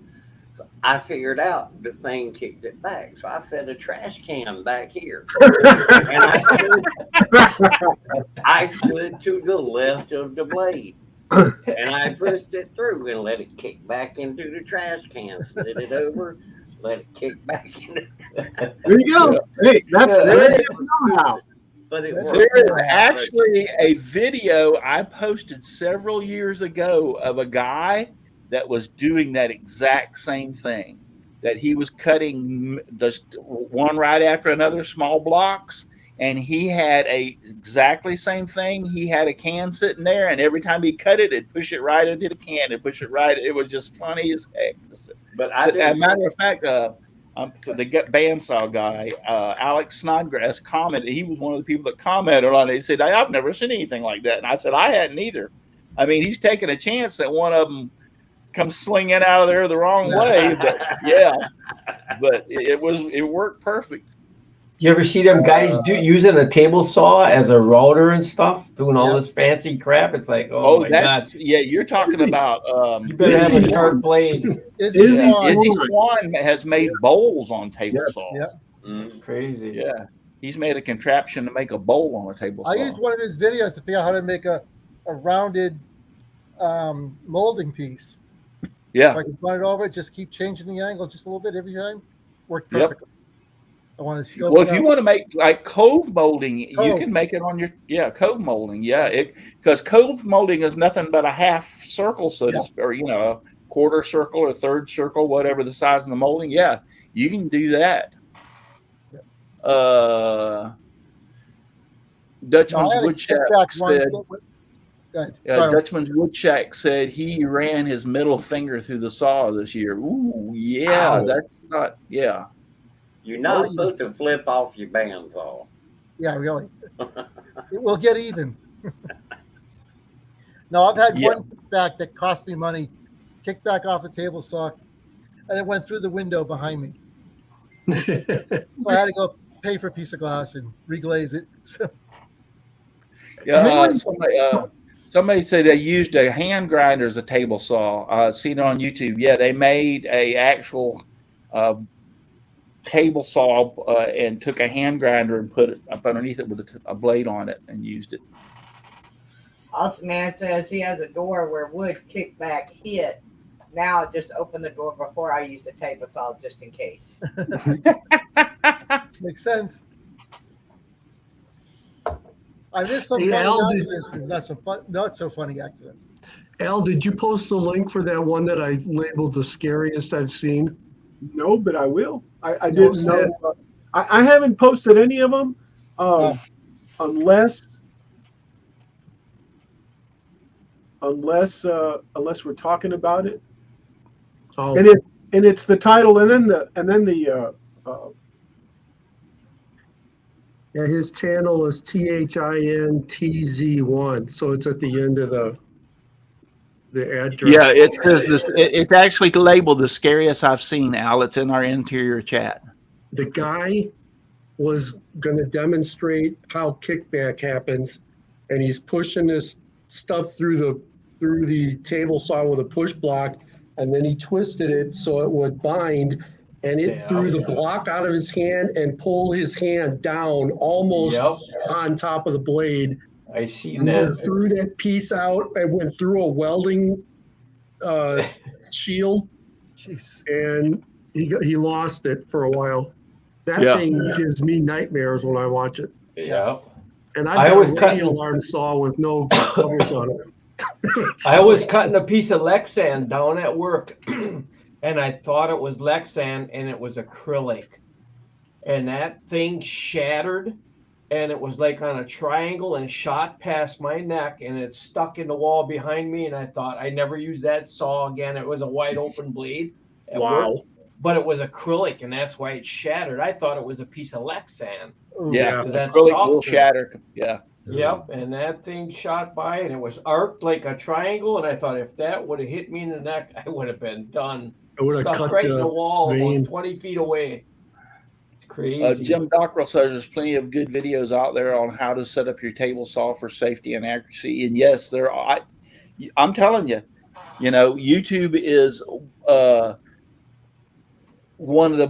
So I figured out the thing kicked it back. So I set a trash can back here. And I stood to the left of the blade. And I pushed it through and let it kick back into the trash can. Slid it over, let it kick back into There you go. Hey, that's really know-how. But there is actually a video I posted several years ago of a guy that was doing that exact same thing. That he was cutting just one right after another small blocks, and he had exactly same thing. He had a can sitting there, and every time he cut it, it'd push it right into the can and push it right. It was just funny as heck. But as a matter of fact, the bandsaw guy, Alex Snodgrass, commented. He was one of the people that commented on it. He said, I've never seen anything like that. And I said, I hadn't either. I mean, he's taking a chance that one of them comes slinging out of there the wrong way. But yeah, but it worked perfect. You ever see them guys using a table saw as a router and stuff, doing all this fancy crap? It's like, oh my god! Yeah, you're talking about. You better have a sharp blade. Izzy Swan has made bowls on table saws. Yeah. Crazy. Yeah, he's made a contraption to make a bowl on a table saw. I used one of his videos to figure out how to make a rounded molding piece. Yeah. So I can run it over, just keep changing the angle just a little bit every time. Worked perfectly. I want to scope. Well, if you want to make like cove molding, you can make it on your cove molding. Yeah, because cove molding is nothing but a half circle, or a quarter circle or third circle, whatever the size of the molding. Yeah, you can do that. Dutchman's Woodshack said. Dutchman's Woodshack said he ran his middle finger through the saw this year. Ooh, yeah, that's not. Yeah. You're not supposed to flip off your bandsaw. Yeah, really. It will get even. No, I've had one back that cost me money, kicked back off the table saw, and it went through the window behind me. So I had to go pay for a piece of glass and reglaze it. Yeah, somebody said they used a hand grinder as a table saw. Seen it on YouTube. Yeah, they made a actual table saw and took a hand grinder and put it up underneath it with a blade on it and used it. Austin Man says he has a door where wood kickback hit. Now just open the door before I use the table saw just in case. Makes sense. I missed some funny accidents, not so funny accidents. Al, did you post the link for that one that I labeled the scariest I've seen? No, but I will. I didn't know. I haven't posted any of them unless we're talking about it. Oh. And it's the title and then the yeah, his channel is THINTZ1, so it's at the end of the address. Yeah, it says this. It's actually labeled the scariest I've seen, Al. It's in our interior chat. The guy was going to demonstrate how kickback happens, and he's pushing this stuff through the table saw with a push block, and then he twisted it so it would bind, and it threw the block out of his hand and pulled his hand down almost on top of the blade. I see that. Threw that piece out and went through a welding shield. Jeez. And he lost it for a while. That thing gives me nightmares when I watch it. Yeah. And I was cutting a alarm saw with no covers on it. I was cutting a piece of Lexan down at work, and I thought it was Lexan, and it was acrylic. And that thing shattered, and it was like on a triangle and shot past my neck, and it stuck in the wall behind me, and I thought I never use that saw again. It was a wide open blade. Wow. But it was acrylic, and that's why it shattered. I thought it was a piece of Lexan. Yeah, that's acrylic will shatter. Yeah. Yep, and that thing shot by, and it was arced like a triangle, and I thought if that would have hit me in the neck, I would have been done. I would have Stuck cut right in the wall, vein. 20 feet away. It's crazy. Jim Dockrell says there's plenty of good videos out there on how to set up your table saw for safety and accuracy. And yes, there are. I'm telling you, YouTube is one of the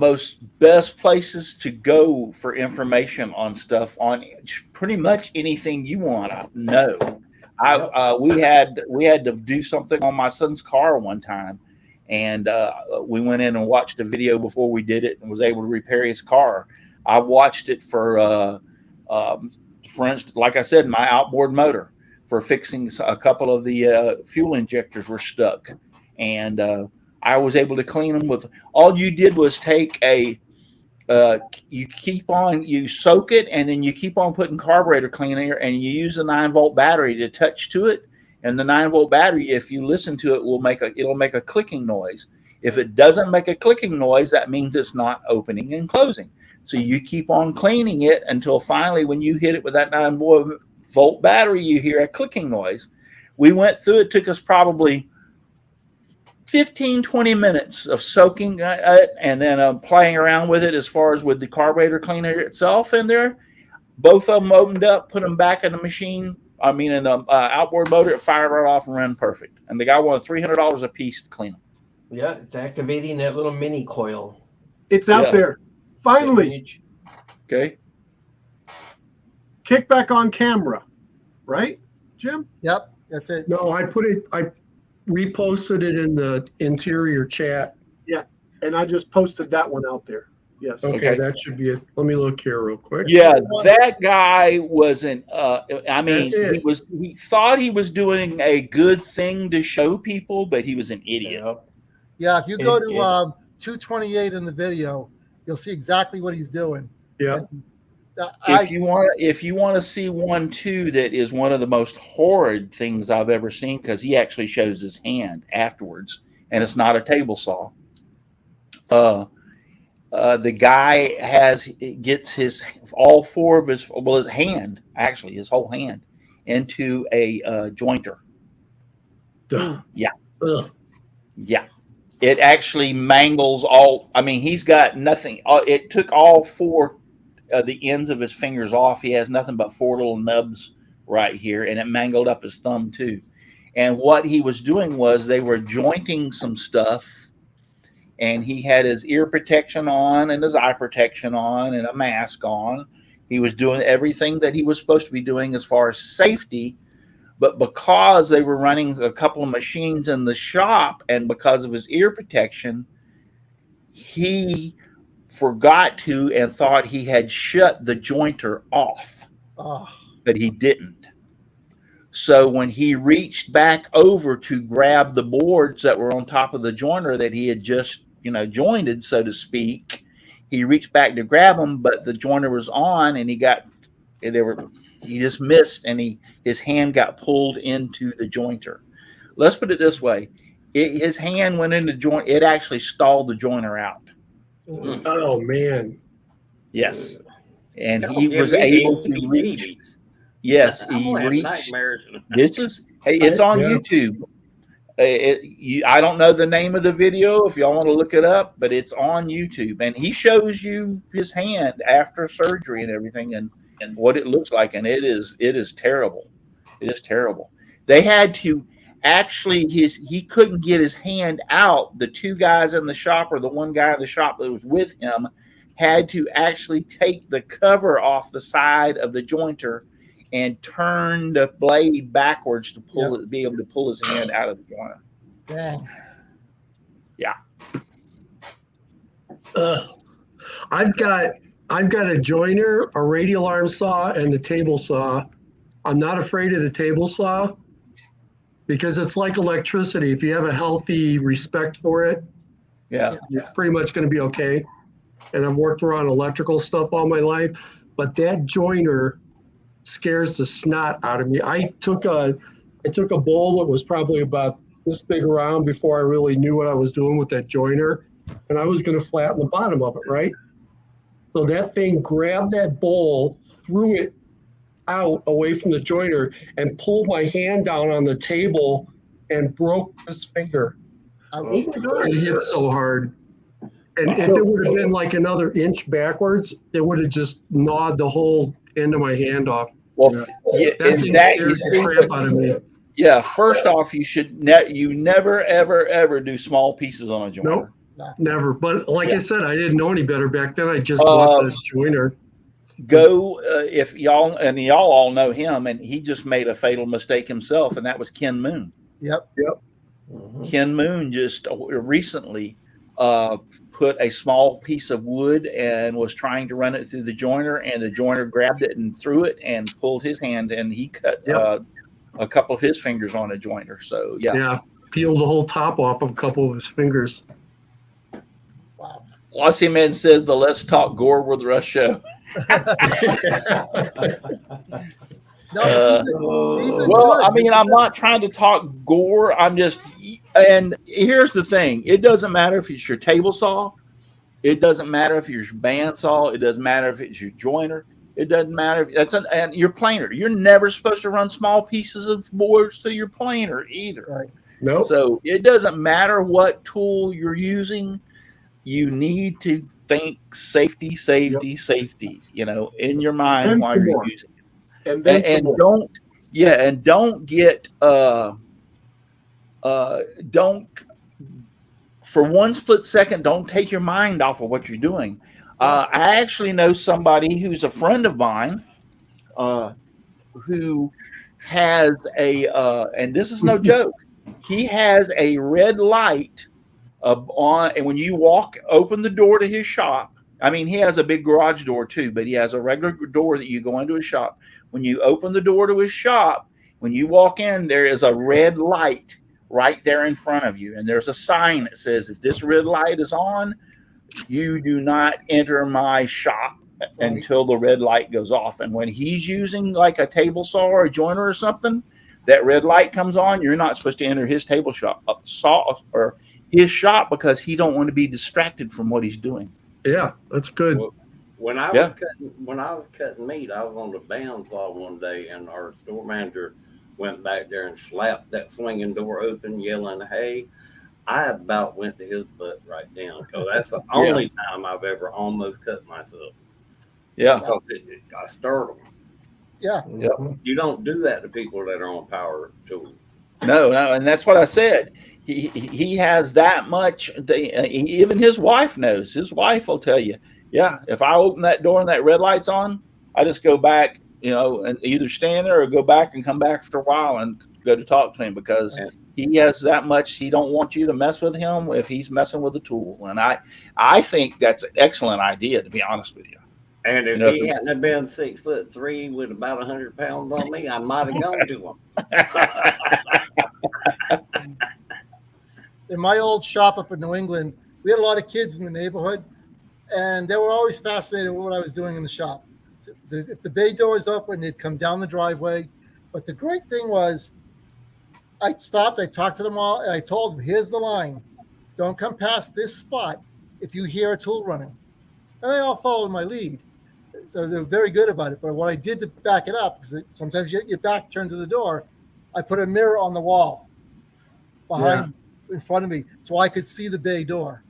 best places to go for information on stuff on pretty much anything you want to know. We had to do something on my son's car one time, and we went in and watched a video before we did it and was able to repair his car. I watched it for instance, like I said, my outboard motor for fixing a couple of the fuel injectors were stuck, and I was able to clean them with, all you did was take you soak it, and then you keep on putting carburetor cleaner, and you use a 9-volt battery to touch to it. And the 9-volt battery, if you listen to it, it'll make a clicking noise. If it doesn't make a clicking noise, that means it's not opening and closing. So you keep on cleaning it until finally, when you hit it with that 9-volt battery, you hear a clicking noise. We went through it. Took us probably 15, 20 minutes of soaking it and then playing around with it as far as with the carburetor cleaner itself in there. Both of them opened up, put them back in the machine. I mean, in the outboard motor, it fired right off and ran perfect. And the guy wanted $300 a piece to clean them. Yeah, it's activating that little mini coil. It's out there. Finally. Okay. Kickback on camera, right, Jim? Yep, that's it. No, I reposted it in the interior chat. Yeah, and I just posted that one out there. Yes. Okay, that should be it. Let me look here real quick. Yeah, that guy wasn't. I mean, That's he thought he was doing a good thing to show people, but he was an idiot. Yeah, if you go to 228 in the video, you'll see exactly what he's doing. Yeah. If you want to see one too, that is one of the most horrid things I've ever seen, because he actually shows his hand afterwards, and it's not a table saw. The guy gets his all four of his hand, actually his whole hand, into a jointer. Yeah. Yeah. It actually mangles all. I mean, he's got nothing. It took all four of the ends of his fingers off. He has nothing but four little nubs right here, and it mangled up his thumb too. And what he was doing was they were jointing some stuff, and he had his ear protection on and his eye protection on and a mask on. He was doing everything that he was supposed to be doing as far as safety. But because they were running a couple of machines in the shop and because of his ear protection, he forgot to and thought he had shut the jointer off, but he didn't. So when he reached back over to grab the boards that were on top of the jointer that he had just, jointed, so to speak, he reached back to grab them, but the jointer was on, and he just missed, and his hand got pulled into the jointer. Let's put it this way: his hand went into the joint. It actually stalled the jointer out. Oh man! Yes, and he was able to reach. Yes, he reached. It's on YouTube. I don't know the name of the video if y'all want to look it up, but it's on YouTube, and he shows you his hand after surgery and everything, and what it looks like, and it is terrible. It is terrible. They had to actually he couldn't get his hand out. The two guys in the shop, or the one guy in the shop that was with him, had to actually take the cover off the side of the jointer and turn the blade backwards to be able to pull his hand out of the jointer. Dang. Yeah. I've got a joiner, a radial arm saw, and the table saw. I'm not afraid of the table saw because it's like electricity. If you have a healthy respect for it, you're pretty much going to be okay. And I've worked around electrical stuff all my life, but that joiner scares the snot out of me. I took a bowl that was probably about this big around before I really knew what I was doing with that joiner, and I was going to flatten the bottom of it, right? So that thing grabbed that bowl, threw it out away from the joiner, and pulled my hand down on the table and broke this finger. It hit so hard. And if it would have been like another inch backwards, it would have just gnawed the whole end of my hand off. Well, that thing scares the crap out of me. Yeah, first off, you never ever do small pieces on a joiner. Nope, never. But like I said, I didn't know any better back then. I just bought the joiner. If y'all all know him, and he just made a fatal mistake himself, and that was Ken Moon. Yep. Mm-hmm. Ken Moon just recently put a small piece of wood and was trying to run it through the joiner, and the joiner grabbed it and threw it and pulled his hand, and he cut a couple of his fingers on a jointer. So peeled the whole top off of a couple of his fingers. Wow. Lossy Man says the Let's Talk Gore with Russ show. Well, I mean, I'm not trying to talk gore. And here's the thing: it doesn't matter if it's your table saw, it doesn't matter if it's your band saw, it doesn't matter if it's your joiner, it doesn't matter if and your planer. You're never supposed to run small pieces of boards through your planer either. Right. Nope. So it doesn't matter what tool you're using. You need to think safety, safety, in your mind And while some you're more. using it. And then some And more. don't get don't for one split second, don't take your mind off of what you're doing. I actually know somebody who's a friend of mine who has and this is no joke, he has a red light on, and when you open the door to his shop, I mean, he has a big garage door too, but he has a regular door that you go into his shop. When you open the door to his shop, when you walk in, there is a red light right there in front of you. And there's a sign that says, if this red light is on, you do not enter my shop until the red light goes off. And when he's using like a table saw or a joiner or something, that red light comes on, you're not supposed to enter his table shop saw or his shop because he don't want to be distracted from what he's doing. Yeah, that's good. Well, when I was cutting meat, I was on the bandsaw one day, and our store manager went back there and slapped that swinging door open, yelling, "Hey!" I about went to his butt right down, because that's the only time I've ever almost cut myself. Yeah, because I startled him. Yeah. You don't do that to people that are on power tools. No, and that's what I said. He has that much. Even his wife knows. His wife will tell you, yeah, if I open that door and that red light's on, I just go back, and either stand there or go back and come back after a while and go to talk to him, because he has that much. He don't want you to mess with him if he's messing with a tool. And I think that's an excellent idea, to be honest with you. And if he hadn't have been 6'3" with about 100 pounds on me, I might have gone to him. In my old shop up in New England, we had a lot of kids in the neighborhood, and they were always fascinated with what I was doing in the shop. If the bay door is open, they'd come down the driveway. But the great thing was, I stopped, I talked to them all, and I told them, here's the line. Don't come past this spot if you hear a tool running. And they all followed my lead. So they're very good about it. But what I did to back it up, because sometimes you get your back turned to the door, I put a mirror on the wall in front of me, so I could see the bay door.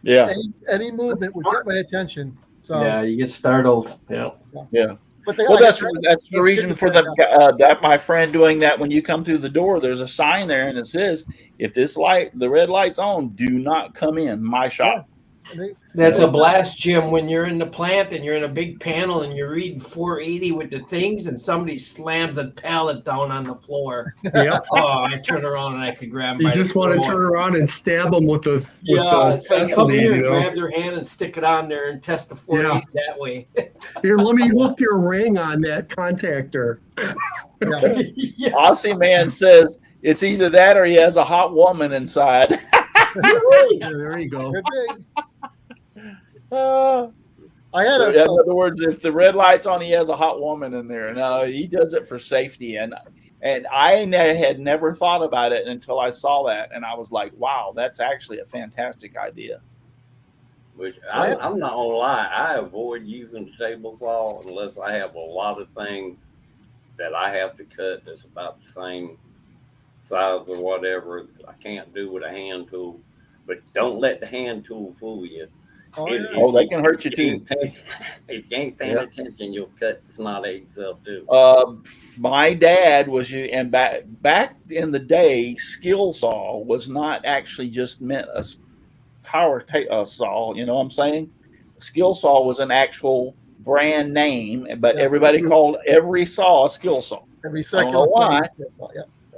Yeah. Any movement would get my attention. So yeah, you get startled. Yeah. But that's the reason for that my friend doing that. When you come through the door, there's a sign there, and it says, "If the red light's on, do not come in my shop." That's a blast, Jim, when you're in the plant and you're in a big panel and you're reading 480 with the things and somebody slams a pallet down on the floor. Yeah. Oh, I turn around and I could grab You just want to turn around and stab them with the it's like come here and grab their hand and stick it on there and test the 480 that way. Here, let me look your ring on that contactor. Aussie man says it's either that or he has a hot woman inside. There you go. I had in other words, if the red light's on, he has a hot woman in there. No, he does it for safety. And I had never thought about it until I saw that, and I was like, wow, that's actually a fantastic idea. Which I'm not gonna lie, I avoid using table saw unless I have a lot of things that I have to cut that's about the same size or whatever. I can't do with a hand tool. But don't let the hand tool fool you. They can hurt you too. If you ain't paying attention, you'll cut the snot out yourself too. My dad was, and back in the day, skill saw was not actually just meant a power saw. You know what I'm saying? Skill saw was an actual brand name, but everybody called every saw a skill saw. Every second. Why?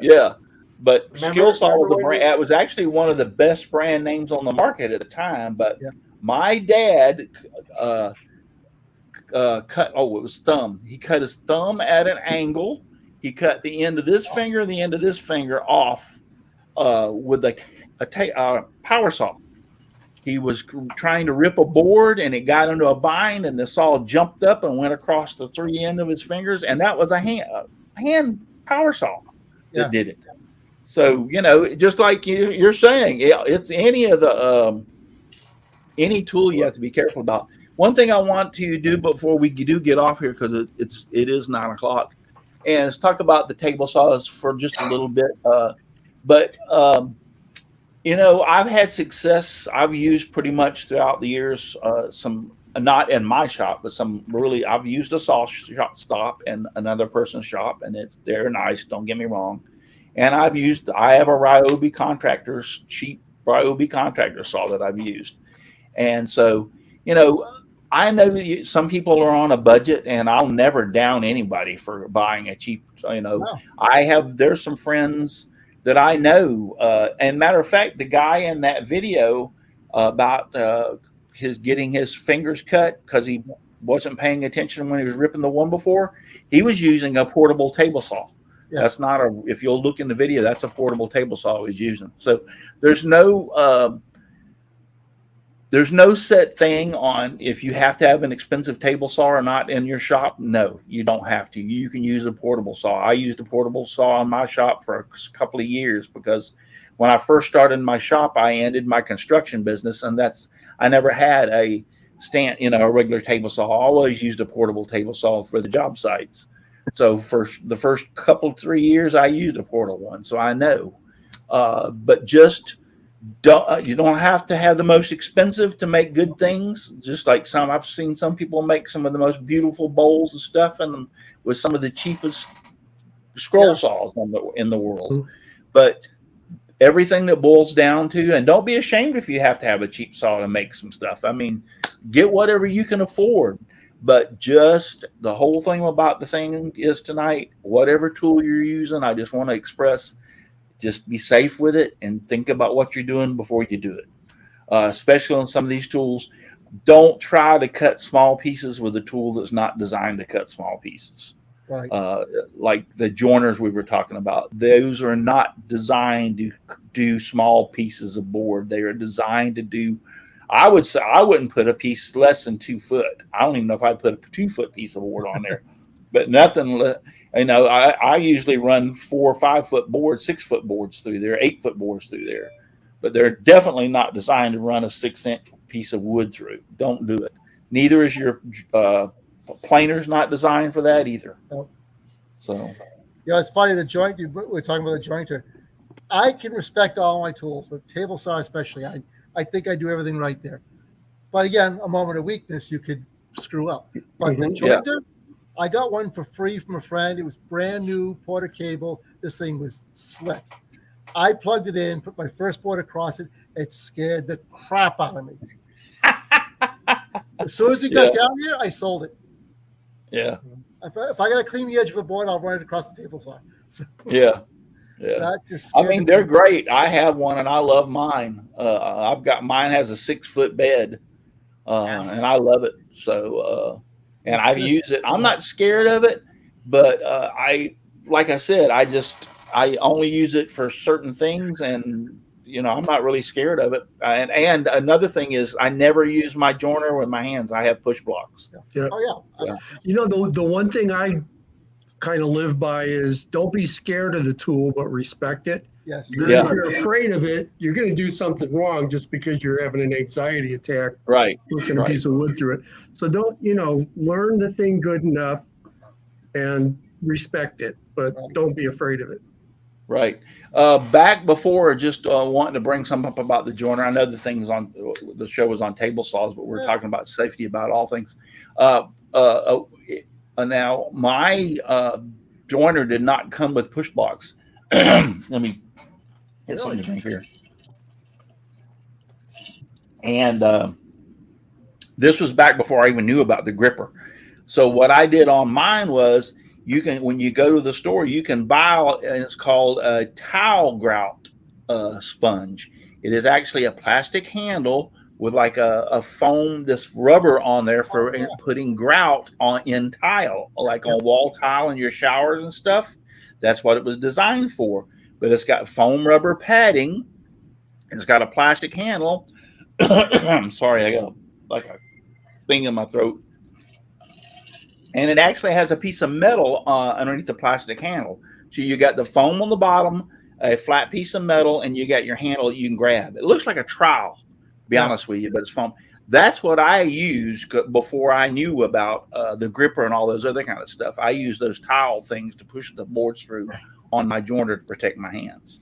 Yeah. But skill saw was a brand. It was actually one of the best brand names on the market at the time. But my dad cut. Oh, it was thumb. He cut his thumb at an angle. He cut the end of this finger, and the end of this finger off with a power saw. He was trying to rip a board, and it got into a bind, and the saw jumped up and went across the three end of his fingers, and that was a hand power saw that did it. So, just like you're saying, it's any of the any tool you have to be careful about. One thing I want to do before we do get off here, because it is 9 o'clock, and let's talk about the table saws for just a little bit. But you know, I've had success. I've used pretty much throughout the years some, not in my shop, but some really. I've used a saw shop stop in another person's shop, and they're nice. Don't get me wrong. And I have a Ryobi contractor's cheap Ryobi contractor saw that I've used, and so you know. I know some people are on a budget, and I'll never down anybody for buying a cheap. You know, No. there's some friends that I know, and matter of fact, the guy in that video about his getting his fingers cut because he wasn't paying attention when he was ripping the one before, he was using a portable table saw. Yeah. That's not a. If you'll look in the video, that's a portable table saw he's using. So there's no. There's no set thing on if you have to have an expensive table saw or not in your shop. No, you don't have to. You can use a portable saw. I used a portable saw in my shop for a couple of years because when I first started in my shop, I ended my construction business, and I never had a a regular table saw. I always used a portable table saw for the job sites. So for the first 3 years, I used a portable one, so I know. But just you don't have to have the most expensive to make good things. Just like I've seen some people make some of the most beautiful bowls and stuff in them with some of the cheapest scroll saws in the world. But everything that boils down to, and don't be ashamed if you have to have a cheap saw to make some stuff. I mean, get whatever you can afford. But just the whole thing about the thing is tonight, whatever tool you're using, I just want to express. Just be safe with it and think about what you're doing before you do it. Especially on some of these tools, don't try to cut small pieces with a tool that's not designed to cut small pieces. Right. Like the joiners we were talking about, those are not designed to do small pieces of board. They are designed to do. I would say I wouldn't put a piece less than 2 foot. I don't even know if I'd put a 2 foot piece of board on there, but nothing. You know, I usually run 4 or 5 foot boards, 6 foot boards through there, 8 foot boards through there, but they're definitely not designed to run a 6-inch piece of wood through. Don't do it. Neither is your planer's not designed for that either. Nope. So, It's funny the joint. We're talking about the jointer. I can respect all my tools, but table saw especially. I think I do everything right there. But again, a moment of weakness, you could screw up. But the jointer. I got one for free from a friend. It was brand new, Porter cable. This thing was slick. I plugged it in, put my first board across it. It scared the crap out of me. As soon as we got down here, I sold it. Yeah. If I got to clean the edge of a board, I'll run it across the table saw. So, yeah. I mean, they're great. I have one, and I love mine. Mine has a 6 foot bed, and I love it. So. And I've used it. I'm not scared of it, but like I said, I only use it for certain things, and I'm not really scared of it. And another thing is, I never use my joiner with my hands. I have push blocks. Yeah. Oh yeah. The one thing I kind of live by is don't be scared of the tool, but respect it. Yes. If you're afraid of it, you're going to do something wrong just because you're having an anxiety attack. Right. Pushing a piece of wood through it. So don't, learn the thing good enough and respect it, but don't be afraid of it. Right. Back before, just wanting to bring something up about the joiner. I know the show was on table saws, but we're talking about safety about all things. Now my joiner did not come with push blocks. Let me get something to drink here. And this was back before I even knew about the gripper. So what I did on mine was, when you go to the store, you can buy, and it's called a towel grout sponge. It is actually a plastic handle with like a foam, this rubber on there for putting grout in tile, like on wall tile in your showers and stuff. That's what it was designed for. But it's got foam rubber padding. It's got a plastic handle. I'm sorry, I got a thing in my throat. And it actually has a piece of metal underneath the plastic handle. So you got the foam on the bottom, a flat piece of metal, and you got your handle you can grab. It looks like a trowel, to be honest with you, but it's foam. That's what I used before I knew about the gripper and all those other kind of stuff. I use those towel things to push the boards through on my jointer to protect my hands.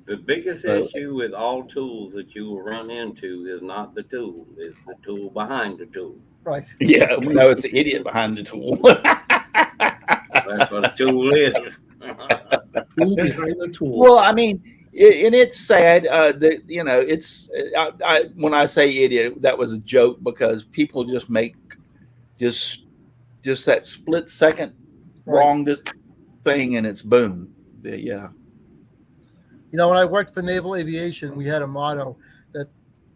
The biggest So- issue with all tools that you will run into is not the tool, it's the tool behind the tool. Right. Yeah, no, it's the idiot behind the tool. That's what a tool is. Tool behind the tool. Well, I mean, and it's sad that it's. When I say idiot, that was a joke because people just make just that split second wrong thing, and it's boom. Yeah. You know, when I worked for naval aviation, we had a motto that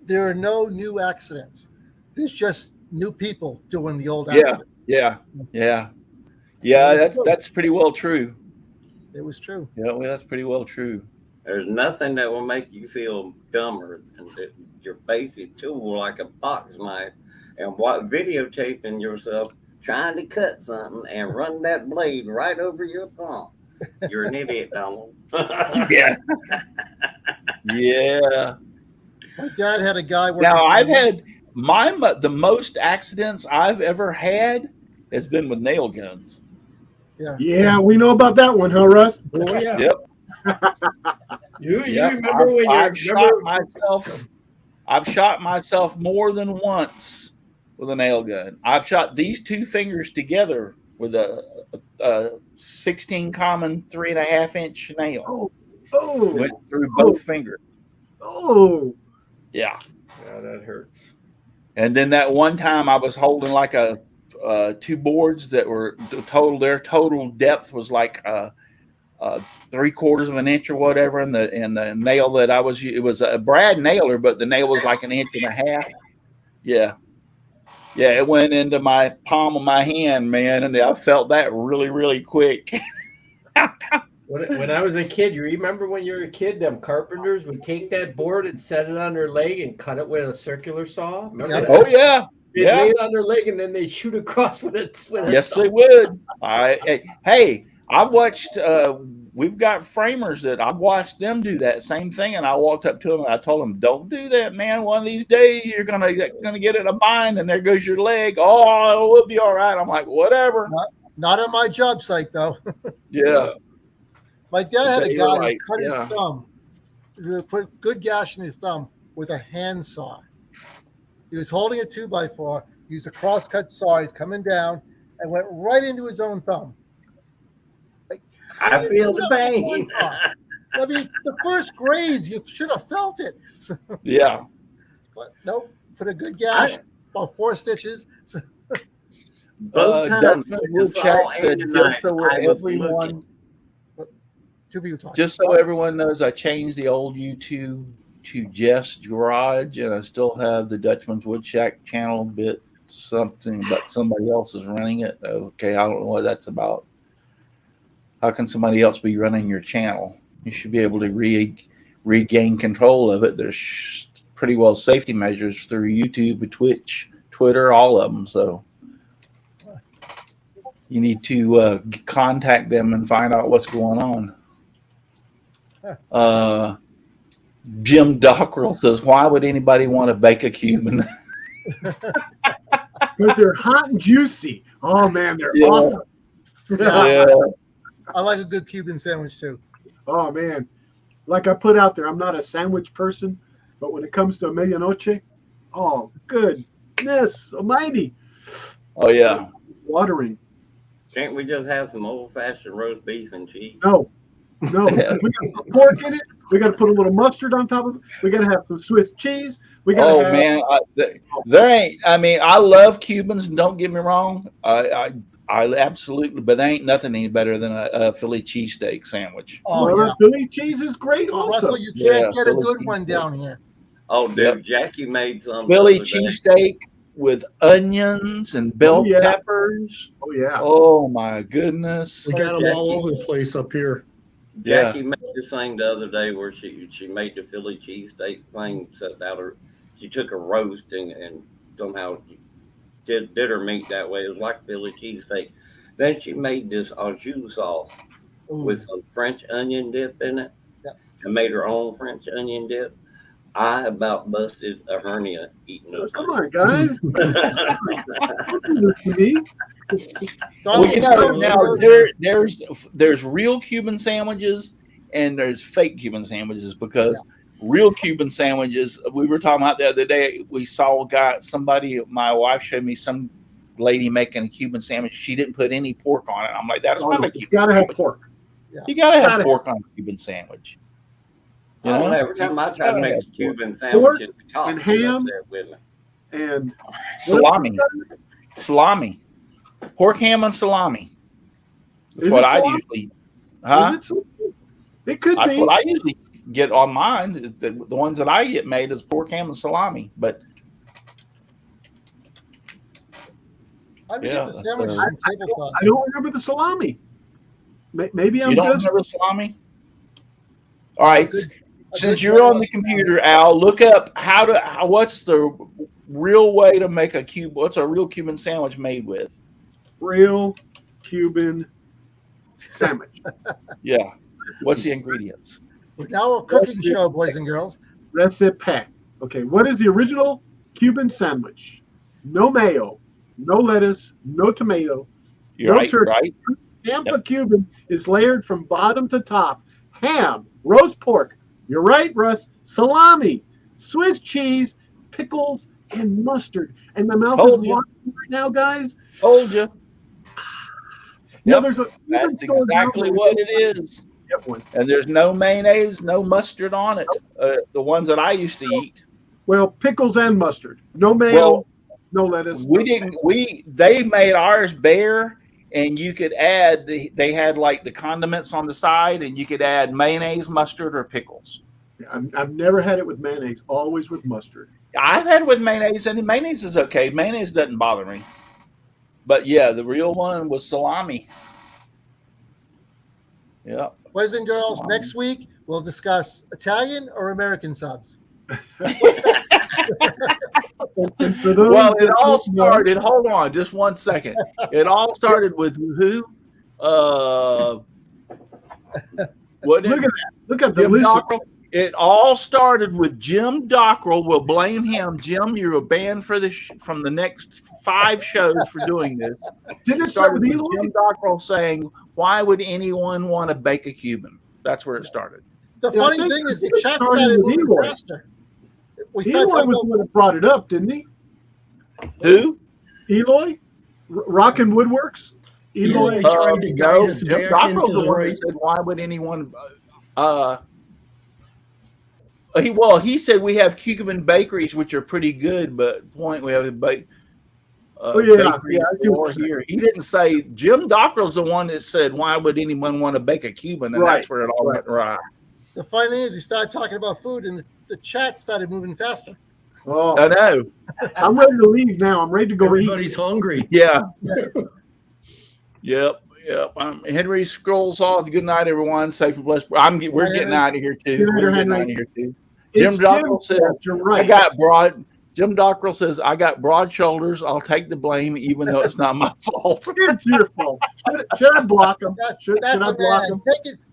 there are no new accidents. There's just new people doing the old accident. Yeah. That's pretty well true. It was true. Yeah, well, that's pretty well true. There's nothing that will make you feel dumber than your basic tool, like a box knife, and videotaping yourself trying to cut something and run that blade right over your thumb. You're an idiot, Donald. Yeah. Yeah. My dad had a guy working. Now I've had the most accidents I've ever had has been with nail guns. Yeah, we know about that one, huh, Russ? Oh, yeah. Yep. You Yep. remember when I've shot myself more than once with a nail gun. I've shot these two fingers together with a 16 common 3.5 inch nail. Oh, Went through both fingers. oh. Yeah. Yeah, that hurts. And then that one time I was holding like two boards that were their total depth was like 3/4 of an inch or whatever, and the nail that it was a brad nailer, but the nail was like 1.5 inches. Yeah, it went into my palm of my hand, man, and I felt that really, really quick. When I was a kid, you remember when you were a kid, them carpenters would take that board and set it on their leg and cut it with a circular saw? Remember that? Oh yeah. They'd Yeah. lay it on their leg and then they'd shoot across with it. Yes, they would. Hey, I watched. We've got framers that I watched them do that same thing, and I walked up to them and I told them, "Don't do that, man. One of these days you're gonna get in a bind, and there goes your leg. Oh, we'll be all right." I'm like, whatever. Not on my job site, though. Yeah. My dad had a You're guy right, who cut yeah. his thumb, he put a good gash in his thumb with a handsaw. He was holding a 2x4, used a crosscut saw, he's coming down, and went right into his own thumb. Like, I feel the pain. I mean, the first grades, you should have felt it. So, Yeah. but nope, put a good gash, about 4 stitches. So, Both times, Dutchman Woodchuck saw said, and just so I was everyone, two people talking. just so everyone knows, I changed the old YouTube to Jeff's Garage, and I still have the Dutchman's Woodshack channel bit something, but somebody else is running it. Okay, I don't know what that's about. How can somebody else be running your channel? You should be able to regain control of it. There's pretty well safety measures through YouTube, Twitch, Twitter, all of them. So you need to contact them and find out what's going on. Jim Dockrell says, "Why would anybody want to bake a Cuban?" Because they're hot and juicy. Oh, man, they're Yeah. awesome. Yeah. I like a good Cuban sandwich, too. Oh, man. Like I put out there, I'm not a sandwich person, but when it comes to a medianoche, oh, goodness almighty. Oh yeah. Watering. Can't we just have some old-fashioned roast beef and cheese? No. We got to put pork in it. We got to put a little mustard on top of it. We got to have some Swiss cheese. We got Oh to have, man, there ain't. I mean, I love Cubans. Don't get me wrong. I absolutely, but there ain't nothing any better than a Philly cheesesteak sandwich. Oh, well, yeah. Philly cheese is great also. Russell, you can't Yeah, get a Philly good cheese one steak. down here. Oh, dude, Yep. Jackie made some. Philly the other day. cheesesteak with onions and bell yeah. peppers. Oh, yeah. Oh my goodness. We got them all over the place up here. Yeah. Jackie made this thing the other day where she made the Philly cheesesteak thing. Set out her, she took a roast and somehow did her meat that way. It was like Philly cheesesteak. Then she made this au jus sauce Ooh. with some French onion dip in it, Yeah. and made her own French onion dip. I about busted a hernia eating Oh, those. come on, guys. Well, you know, now there's real Cuban sandwiches, and there's fake Cuban sandwiches, because real Cuban sandwiches, we were talking about the other day, we saw my wife showed me some lady making a Cuban sandwich. She didn't put any pork on it. I'm like, that's not a Cuban. You gotta have pork. You gotta have pork on a Cuban sandwich. You know? Every time I try to make a Cuban sandwich, the cops and ham there with me. And salami, pork, ham, and salami. That's what I usually. It could be. That's what I usually get on mine. The ones that I get made is pork, ham, and salami. But I don't remember the salami. Maybe I'm you don't remember salami. All right, since you're on the computer, Al, look up what's the real way to make what's a real Cuban sandwich made with? Real Cuban sandwich. Yeah. What's the ingredients? Now a cooking show, boys and girls. Recipe. Okay, what is the original Cuban sandwich? No mayo, no lettuce, no tomato, no turkey. Right. Tampa Cuban is layered from bottom to top. Ham, roast pork. You're right, Russ. Salami, Swiss cheese, pickles, and mustard. And my mouth is watering right now, guys. Told you. That's exactly what it is. And there's no mayonnaise, no mustard on it. The ones that I used to eat. Well, pickles and mustard. No mayo, no lettuce. They made ours bare, and you could add they had like the condiments on the side, and you could add mayonnaise, mustard, or pickles. I've never had it with mayonnaise, always with mustard. I've had it with mayonnaise, and mayonnaise is okay. Mayonnaise doesn't bother me. But yeah, the real one was salami. Yeah. Boys and girls, next week we'll discuss Italian or American subs. Well, it all started. Hold on, just 1 second. It all started with who? Look at that. Look at the Jim list. Dockrell. It all started with Jim Dockrell. We'll blame him. Jim, you're banned from the next 5 shows for doing this. Didn't it start with Jim Dockrell saying, "Why would anyone want to bake a Cuban?" That's where it started. The funny thing is, the chat started moving faster. Eloy was the one that brought it up, didn't he? Who? Eloy? Rockin' Woodworks? Eloy tried to guide us back into the right. Said, "Why would anyone?" He said we have Cuban bakeries which are pretty good, but we have a bakery here. He didn't say. Jim Dockrell's the one that said, "Why would anyone want to bake a Cuban?" And that's where it all went right. The funny thing is, we started talking about food, and the chat started moving faster. Oh, I know. I'm ready to leave now. I'm ready to go Everybody's hungry. Yeah. Yep. Henry scrolls off. Good night, everyone. Safe and blessed. We're getting out of here too. We're getting out of here too. Jim Dockrell says, Jim Dockrell says, "I got broad shoulders. I'll take the blame, even though it's not my fault." It's your fault. Should I block him? Should I block him?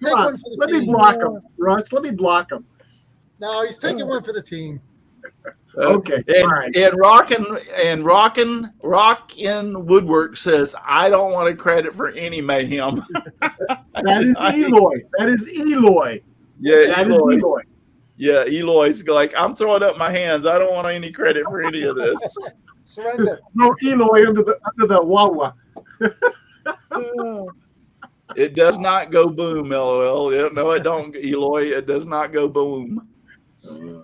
Let me block him, Russ. Let me block him. No, he's taking one for the team. Okay. And Rockin' Woodwork says, "I don't want a credit for any mayhem." That is Eloy. That is Eloy. Yeah, Eloy. Yeah, Eloy's like, "I'm throwing up my hands. I don't want any credit for any of this." Surrender. No Eloy under the Wawa. It does not go boom, LOL. No, it don't, Eloy. It does not go boom.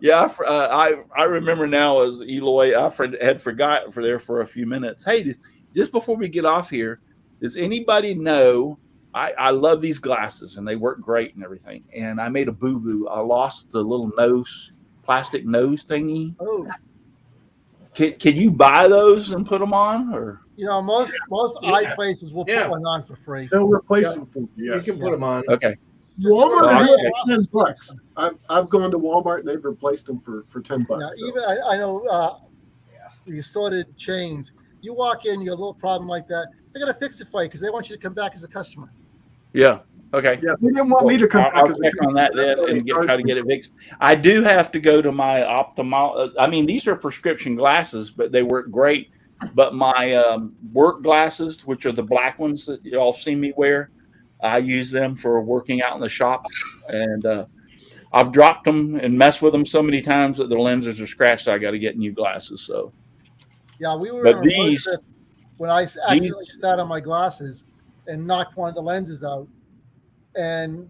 Yeah, I remember now as Eloy. I had forgotten for a few minutes. Hey, just before we get off here, does anybody know? I love these glasses and they work great and everything. And I made a boo-boo. I lost the little plastic nose thingy. Oh. Can you buy those and put them on? Or most eye places will put one on for free. They'll replace them for you. You can put them on. Okay. Walmart $10. I've gone to Walmart and they've replaced them for $10. Now, even I know the assorted chains. You walk in, you got a little problem like that. They're gonna fix it for you because they want you to come back as a customer. Yeah. Okay. Yeah, they didn't want me to come back. I'll check on that then and try to get it fixed. I do have to go to my ophthalmologist. I mean, these are prescription glasses, but they work great. But my work glasses, which are the black ones that you all see me wear, I use them for working out in the shop, and I've dropped them and messed with them so many times that the lenses are scratched. I got to get new glasses. So, Yeah, we were but on a road these trip when I accidentally sat on my glasses and knocked one of the lenses out, and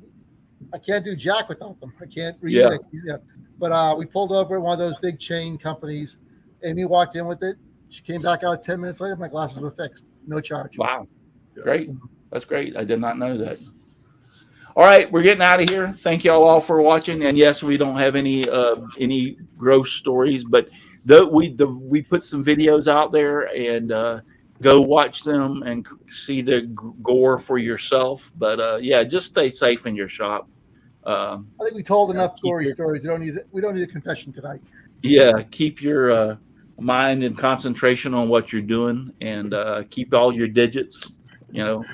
I can't do jack without them. I can't read Yeah. it. Yeah. But we pulled over at one of those big chain companies. Amy walked in with it. She came back out 10 minutes later. My glasses were fixed. No charge. Wow, great. That's great. I did not know that. All right, we're getting out of here. Thank you all for watching. And yes, we don't have any gross stories, but we put some videos out there, and go watch them and see the gore for yourself. But yeah, just stay safe in your shop. I think we told enough gory stories. We don't need a confession tonight. Yeah, keep your mind and concentration on what you're doing, and keep all your digits. You know,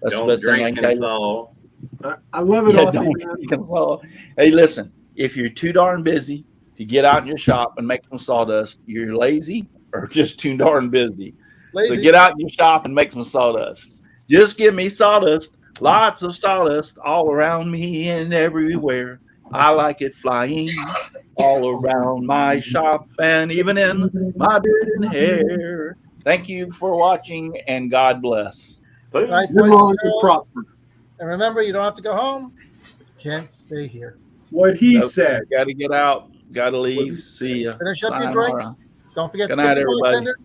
that's Don't the best thing I drink can and tell you. I love it, Yeah, Aussie, don't man. drink and swallow. Hey, listen, if you're too darn busy to get out in your shop and make some sawdust, you're lazy or just too darn busy. Lazy. So get out in your shop and make some sawdust. Just give me sawdust, lots of sawdust all around me and everywhere. I like it flying all around my shop and even in my beard and hair. Thank you for watching, and God bless. Right, Live boys long and and girls. prosper. And remember, you don't have to go home. You can't stay here. What he Nope, said. Got to get out. Got to leave. See ya. Finish up your Sayonara. drinks. Don't forget Good to night, tip the everybody. bartender.